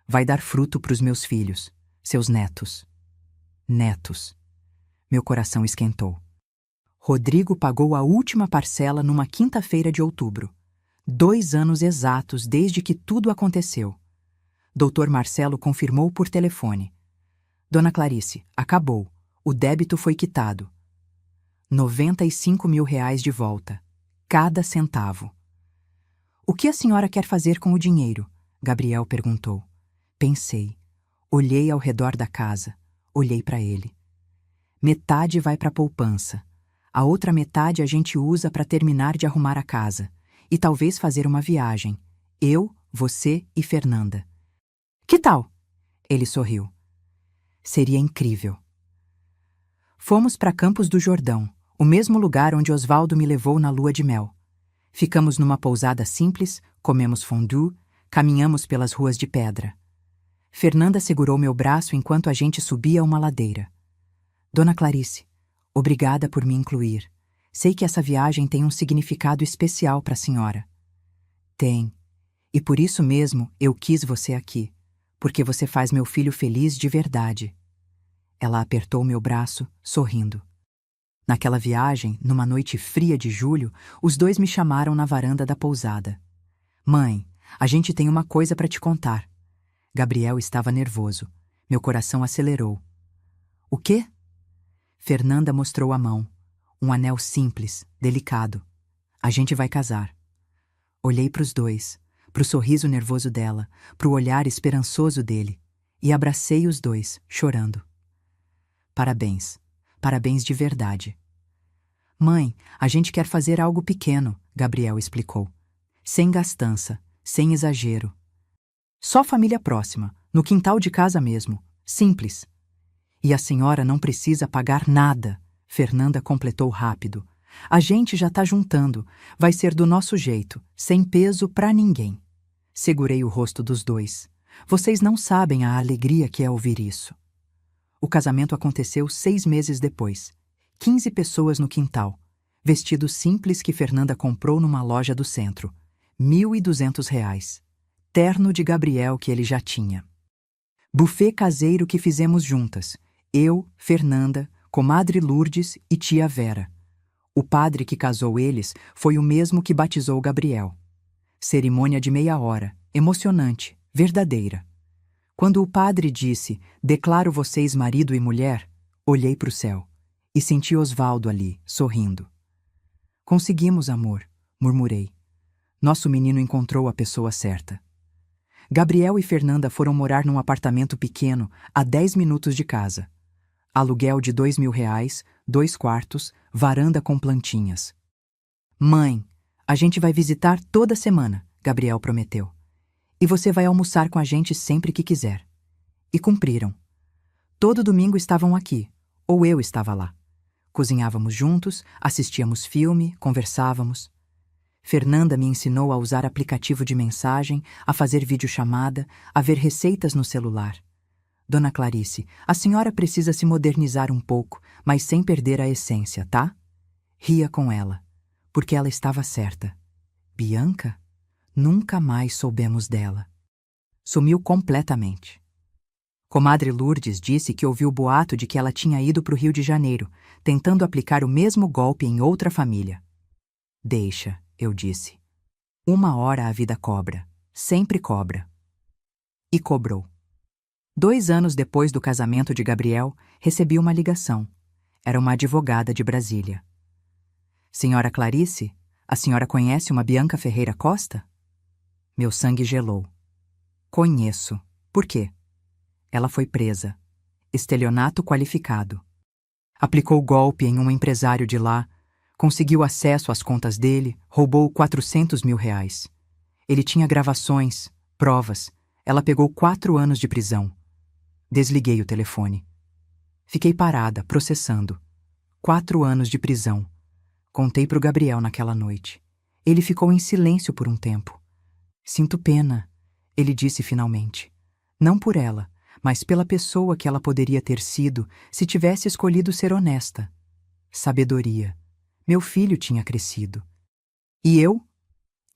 vai dar fruto pros meus filhos, seus netos. Netos. Meu coração esquentou. Rodrigo pagou a última parcela numa quinta-feira de outubro. 2 anos exatos desde que tudo aconteceu. Doutor Marcelo confirmou por telefone. Dona Clarice, acabou. O débito foi quitado. R$ 95 mil de volta. Cada centavo. O que a senhora quer fazer com o dinheiro? Gabriel perguntou. Pensei. Olhei ao redor da casa. Olhei para ele. Metade vai para a poupança. A outra metade a gente usa para terminar de arrumar a casa. E talvez fazer uma viagem. Eu, você e Fernanda. Que tal? Ele sorriu. Seria incrível. Fomos para Campos do Jordão, o mesmo lugar onde Osvaldo me levou na lua de mel. Ficamos numa pousada simples, comemos fondue, caminhamos pelas ruas de pedra. Fernanda segurou meu braço enquanto a gente subia uma ladeira. Dona Clarice, obrigada por me incluir. Sei que essa viagem tem um significado especial para a senhora. Tem. E por isso mesmo eu quis você aqui, porque você faz meu filho feliz de verdade. Ela apertou meu braço, sorrindo. Naquela viagem, numa noite fria de julho, os dois me chamaram na varanda da pousada. Mãe, a gente tem uma coisa para te contar. Gabriel estava nervoso. Meu coração acelerou. O quê? Fernanda mostrou a mão. Um anel simples, delicado. A gente vai casar. Olhei para os dois, para o sorriso nervoso dela, para o olhar esperançoso dele, e abracei os dois, chorando. Parabéns. Parabéns de verdade. Mãe, a gente quer fazer algo pequeno, Gabriel explicou. Sem gastança, sem exagero. Só família próxima, no quintal de casa mesmo. Simples. E a senhora não precisa pagar nada, Fernanda completou rápido. A gente já tá juntando, vai ser do nosso jeito, sem peso pra ninguém. Segurei o rosto dos dois. Vocês não sabem a alegria que é ouvir isso. O casamento aconteceu 6 meses depois. 15 pessoas no quintal. Vestido simples que Fernanda comprou numa loja do centro. R$ 1.200. Terno de Gabriel que ele já tinha. Buffet caseiro que fizemos juntas. Eu, Fernanda, comadre Lourdes e tia Vera. O padre que casou eles foi o mesmo que batizou Gabriel. Cerimônia de meia hora, emocionante, verdadeira. Quando o padre disse, declaro vocês marido e mulher, olhei para o céu e senti Osvaldo ali, sorrindo. Conseguimos, amor, murmurei. Nosso menino encontrou a pessoa certa. Gabriel e Fernanda foram morar num apartamento pequeno, a 10 minutos de casa. Aluguel de R$ 2.000, 2 quartos, varanda com plantinhas. Mãe, a gente vai visitar toda semana, Gabriel prometeu. E você vai almoçar com a gente sempre que quiser. E cumpriram. Todo domingo estavam aqui, ou eu estava lá. Cozinhávamos juntos, assistíamos filme, conversávamos. Fernanda me ensinou a usar aplicativo de mensagem, a fazer videochamada, a ver receitas no celular. Dona Clarice, a senhora precisa se modernizar um pouco, mas sem perder a essência, tá? Ria com ela, porque ela estava certa. Bianca? Nunca mais soubemos dela. Sumiu completamente. Comadre Lourdes disse que ouviu o boato de que ela tinha ido para o Rio de Janeiro, tentando aplicar o mesmo golpe em outra família. Deixa, eu disse. Uma hora a vida cobra. Sempre cobra. E cobrou. 2 anos depois do casamento de Gabriel, recebi uma ligação. Era uma advogada de Brasília. Senhora Clarice, a senhora conhece uma Bianca Ferreira Costa? Meu sangue gelou. Conheço. Por quê? Ela foi presa. Estelionato qualificado. Aplicou golpe em um empresário de lá, conseguiu acesso às contas dele, roubou R$ 400.000. Ele tinha gravações, provas. Ela pegou 4 anos de prisão. Desliguei o telefone. Fiquei parada, processando. 4 anos de prisão. Contei para o Gabriel naquela noite. Ele ficou em silêncio por um tempo. Sinto pena, ele disse finalmente. Não por ela, mas pela pessoa que ela poderia ter sido se tivesse escolhido ser honesta. Sabedoria. Meu filho tinha crescido. E eu?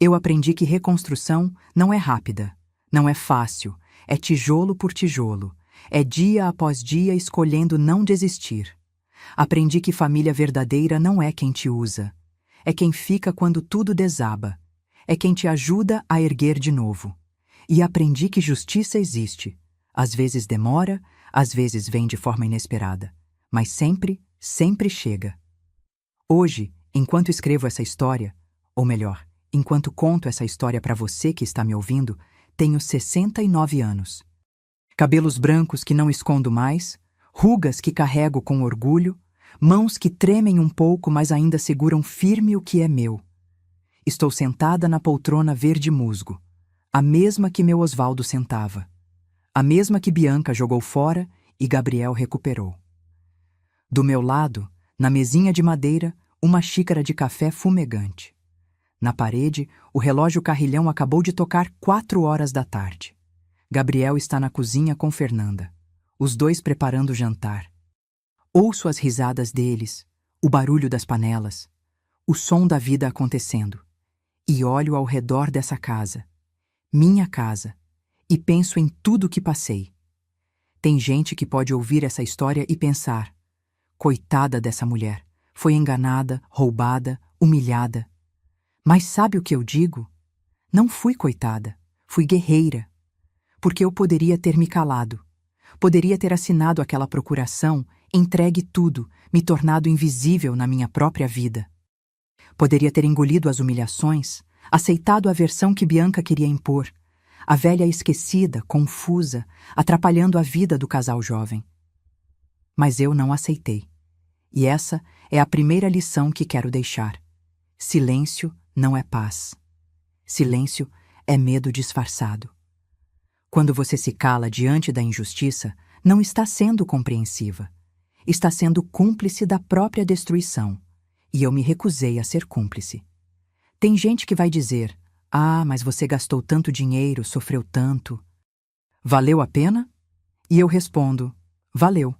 Eu aprendi que reconstrução não é rápida, não é fácil, é tijolo por tijolo. É dia após dia escolhendo não desistir. Aprendi que família verdadeira não é quem te usa. É quem fica quando tudo desaba. É quem te ajuda a erguer de novo. E aprendi que justiça existe. Às vezes demora, às vezes vem de forma inesperada. Mas sempre, sempre chega. Hoje, enquanto escrevo essa história, ou melhor, enquanto conto essa história para você que está me ouvindo, tenho 69 anos. Cabelos brancos que não escondo mais, rugas que carrego com orgulho, mãos que tremem um pouco, mas ainda seguram firme o que é meu. Estou sentada na poltrona verde musgo, a mesma que meu Osvaldo sentava, a mesma que Bianca jogou fora e Gabriel recuperou. Do meu lado, na mesinha de madeira, uma xícara de café fumegante. Na parede, o relógio carrilhão acabou de tocar 4 horas da tarde. Gabriel está na cozinha com Fernanda, os dois preparando o jantar. Ouço as risadas deles, o barulho das panelas, o som da vida acontecendo, e olho ao redor dessa casa, minha casa, e penso em tudo que passei. Tem gente que pode ouvir essa história e pensar: coitada dessa mulher, foi enganada, roubada, humilhada. Mas sabe o que eu digo? Não fui coitada, fui guerreira. Porque eu poderia ter me calado, poderia ter assinado aquela procuração, entregue tudo, me tornado invisível na minha própria vida. Poderia ter engolido as humilhações, aceitado a versão que Bianca queria impor, a velha esquecida, confusa, atrapalhando a vida do casal jovem. Mas eu não aceitei. E essa é a primeira lição que quero deixar. Silêncio não é paz. Silêncio é medo disfarçado. Quando você se cala diante da injustiça, não está sendo compreensiva. Está sendo cúmplice da própria destruição. E eu me recusei a ser cúmplice. Tem gente que vai dizer: ah, mas você gastou tanto dinheiro, sofreu tanto. Valeu a pena? E eu respondo: valeu.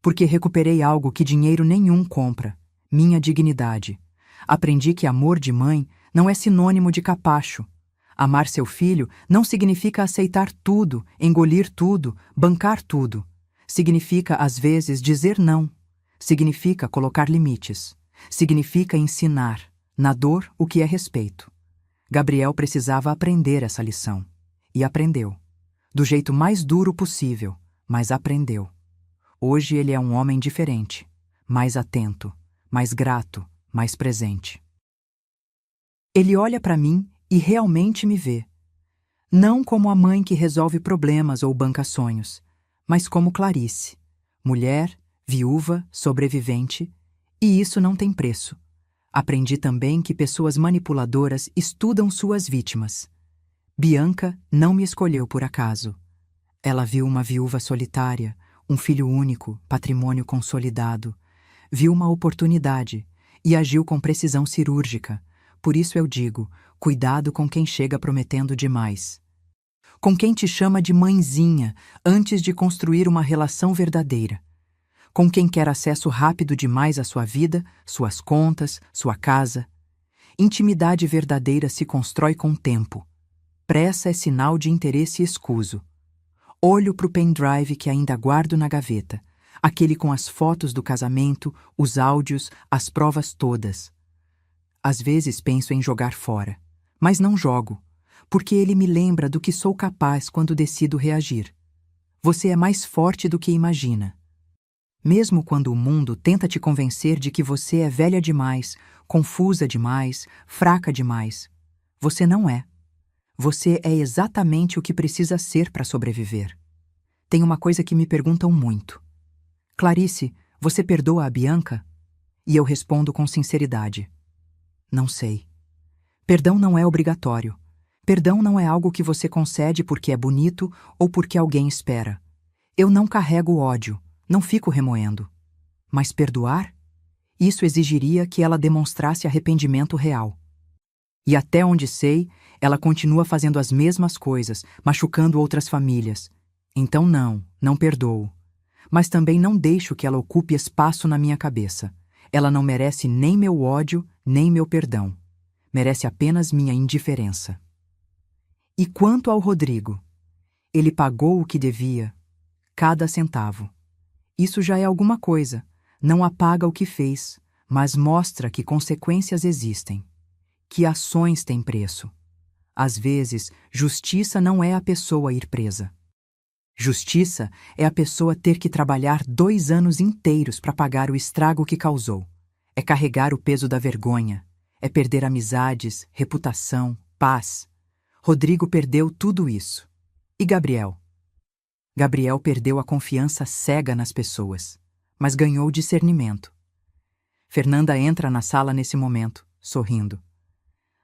Porque recuperei algo que dinheiro nenhum compra, minha dignidade. Aprendi que amor de mãe não é sinônimo de capacho. Amar seu filho não significa aceitar tudo, engolir tudo, bancar tudo. Significa, às vezes, dizer não. Significa colocar limites. Significa ensinar, na dor, o que é respeito. Gabriel precisava aprender essa lição. E aprendeu. Do jeito mais duro possível, mas aprendeu. Hoje ele é um homem diferente, mais atento, mais grato, mais presente. Ele olha para mim e realmente me vê. Não como a mãe que resolve problemas ou banca sonhos, mas como Clarice, mulher, viúva, sobrevivente, e isso não tem preço. Aprendi também que pessoas manipuladoras estudam suas vítimas. Bianca não me escolheu por acaso. Ela viu uma viúva solitária, um filho único, patrimônio consolidado. Viu uma oportunidade e agiu com precisão cirúrgica. Por isso eu digo: cuidado com quem chega prometendo demais. Com quem te chama de mãezinha antes de construir uma relação verdadeira. Com quem quer acesso rápido demais à sua vida, suas contas, sua casa. Intimidade verdadeira se constrói com tempo. Pressa é sinal de interesse escuso. Olho para o pendrive que ainda guardo na gaveta, aquele com as fotos do casamento, os áudios, as provas todas. Às vezes penso em jogar fora, mas não jogo, porque ele me lembra do que sou capaz quando decido reagir. Você é mais forte do que imagina. Mesmo quando o mundo tenta te convencer de que você é velha demais, confusa demais, fraca demais, você não é. Você é exatamente o que precisa ser para sobreviver. Tem uma coisa que me perguntam muito. Clarice, você perdoa a Bianca? E eu respondo com sinceridade: não sei. Perdão não é obrigatório. Perdão não é algo que você concede porque é bonito ou porque alguém espera. Eu não carrego ódio, não fico remoendo. Mas perdoar? Isso exigiria que ela demonstrasse arrependimento real. E até onde sei, ela continua fazendo as mesmas coisas, machucando outras famílias. Então não perdoo. Mas também não deixo que ela ocupe espaço na minha cabeça. Ela não merece nem meu ódio, nem meu perdão. Merece apenas minha indiferença. E quanto ao Rodrigo? Ele pagou o que devia, cada centavo. Isso já é alguma coisa. Não apaga o que fez, mas mostra que consequências existem. Que ações têm preço. Às vezes, justiça não é a pessoa ir presa. Justiça é a pessoa ter que trabalhar 2 anos inteiros para pagar o estrago que causou. É carregar o peso da vergonha. É perder amizades, reputação, paz. Rodrigo perdeu tudo isso. E Gabriel? Gabriel perdeu a confiança cega nas pessoas, mas ganhou discernimento. Fernanda entra na sala nesse momento, sorrindo.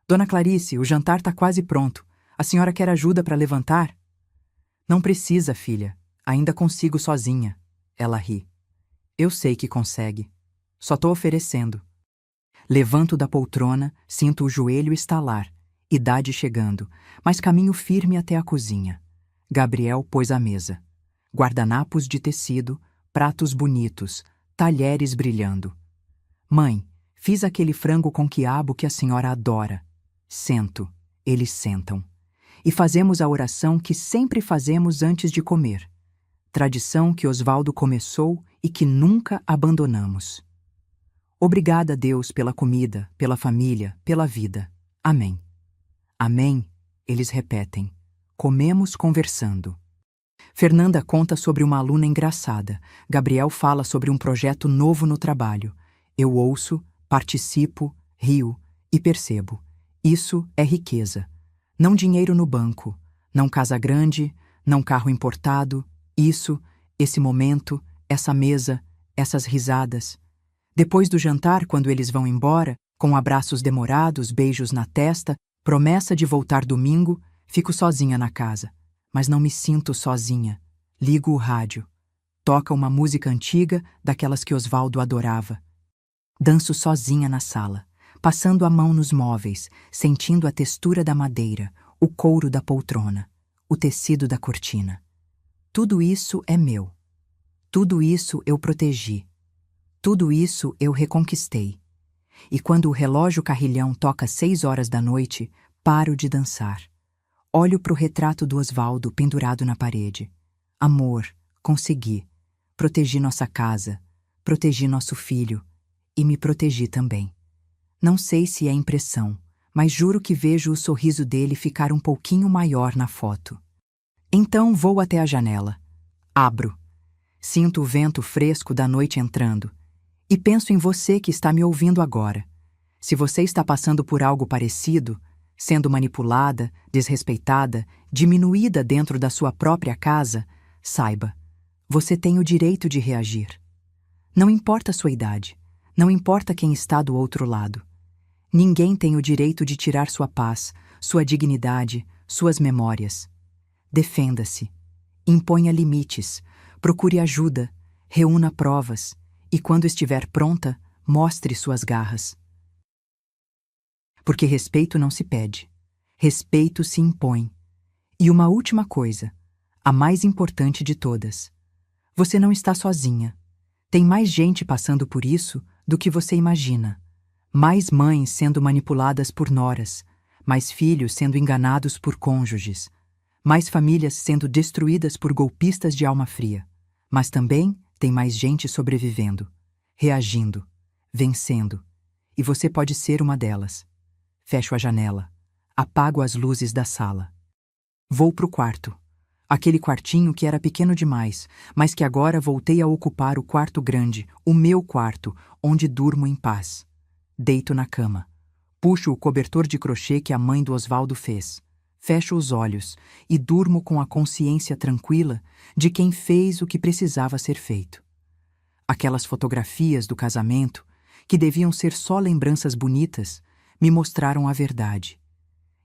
Dona Clarice, o jantar está quase pronto. A senhora quer ajuda para levantar? Não precisa, filha. Ainda consigo sozinha. Ela ri. Eu sei que consegue. Só estou oferecendo. Levanto da poltrona, sinto o joelho estalar. Idade chegando, mas caminho firme até a cozinha. Gabriel pôs a mesa. Guardanapos de tecido, pratos bonitos, talheres brilhando. Mãe, fiz aquele frango com quiabo que a senhora adora. Sento, eles sentam. E fazemos a oração que sempre fazemos antes de comer. Tradição que Osvaldo começou e que nunca abandonamos. Obrigada, Deus, pela comida, pela família, pela vida. Amém. Amém, eles repetem. Comemos conversando. Fernanda conta sobre uma aluna engraçada. Gabriel fala sobre um projeto novo no trabalho. Eu ouço, participo, rio e percebo. Isso é riqueza. Não dinheiro no banco, não casa grande, não carro importado. Isso, esse momento, essa mesa, essas risadas. Depois do jantar, quando eles vão embora, com abraços demorados, beijos na testa, promessa de voltar domingo, fico sozinha na casa. Mas não me sinto sozinha. Ligo o rádio. Toca uma música antiga, daquelas que Osvaldo adorava. Danço sozinha na sala, passando a mão nos móveis, sentindo a textura da madeira, o couro da poltrona, o tecido da cortina. Tudo isso é meu. Tudo isso eu protegi. Tudo isso eu reconquistei. E quando o relógio carrilhão toca 6 horas da noite, paro de dançar. Olho para o retrato do Osvaldo pendurado na parede. Amor, consegui. Protegi nossa casa. Protegi nosso filho. E me protegi também. Não sei se é impressão, mas juro que vejo o sorriso dele ficar um pouquinho maior na foto. Então vou até a janela. Abro. Sinto o vento fresco da noite entrando. E penso em você que está me ouvindo agora. Se você está passando por algo parecido, sendo manipulada, desrespeitada, diminuída dentro da sua própria casa, saiba, você tem o direito de reagir. Não importa a sua idade, não importa quem está do outro lado. Ninguém tem o direito de tirar sua paz, sua dignidade, suas memórias. Defenda-se. Imponha limites. Procure ajuda. Reúna provas. E quando estiver pronta, mostre suas garras. Porque respeito não se pede. Respeito se impõe. E uma última coisa, a mais importante de todas. Você não está sozinha. Tem mais gente passando por isso do que você imagina. Mais mães sendo manipuladas por noras, mais filhos sendo enganados por cônjuges, mais famílias sendo destruídas por golpistas de alma fria. Mas também tem mais gente sobrevivendo, reagindo, vencendo. E você pode ser uma delas. Fecho a janela. Apago as luzes da sala. Vou pro quarto. Aquele quartinho que era pequeno demais, mas que agora voltei a ocupar o quarto grande, o meu quarto, onde durmo em paz. Deito na cama. Puxo o cobertor de crochê que a mãe do Osvaldo fez. Fecho os olhos e durmo com a consciência tranquila de quem fez o que precisava ser feito. Aquelas fotografias do casamento, que deviam ser só lembranças bonitas, me mostraram a verdade.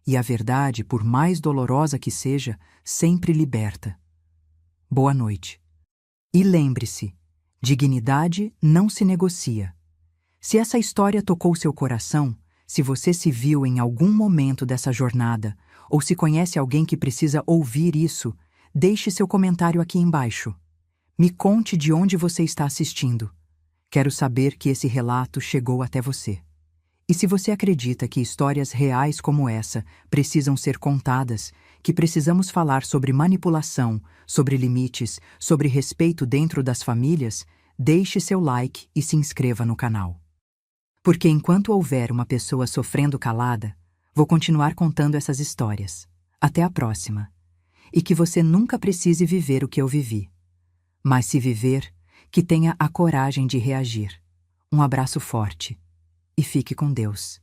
E a verdade, por mais dolorosa que seja, sempre liberta. Boa noite. E lembre-se, dignidade não se negocia. Se essa história tocou seu coração, se você se viu em algum momento dessa jornada, ou se conhece alguém que precisa ouvir isso, deixe seu comentário aqui embaixo. Me conte de onde você está assistindo. Quero saber que esse relato chegou até você. E se você acredita que histórias reais como essa precisam ser contadas, que precisamos falar sobre manipulação, sobre limites, sobre respeito dentro das famílias, deixe seu like e se inscreva no canal. Porque enquanto houver uma pessoa sofrendo calada, vou continuar contando essas histórias. Até a próxima. E que você nunca precise viver o que eu vivi. Mas se viver, que tenha a coragem de reagir. Um abraço forte. E fique com Deus.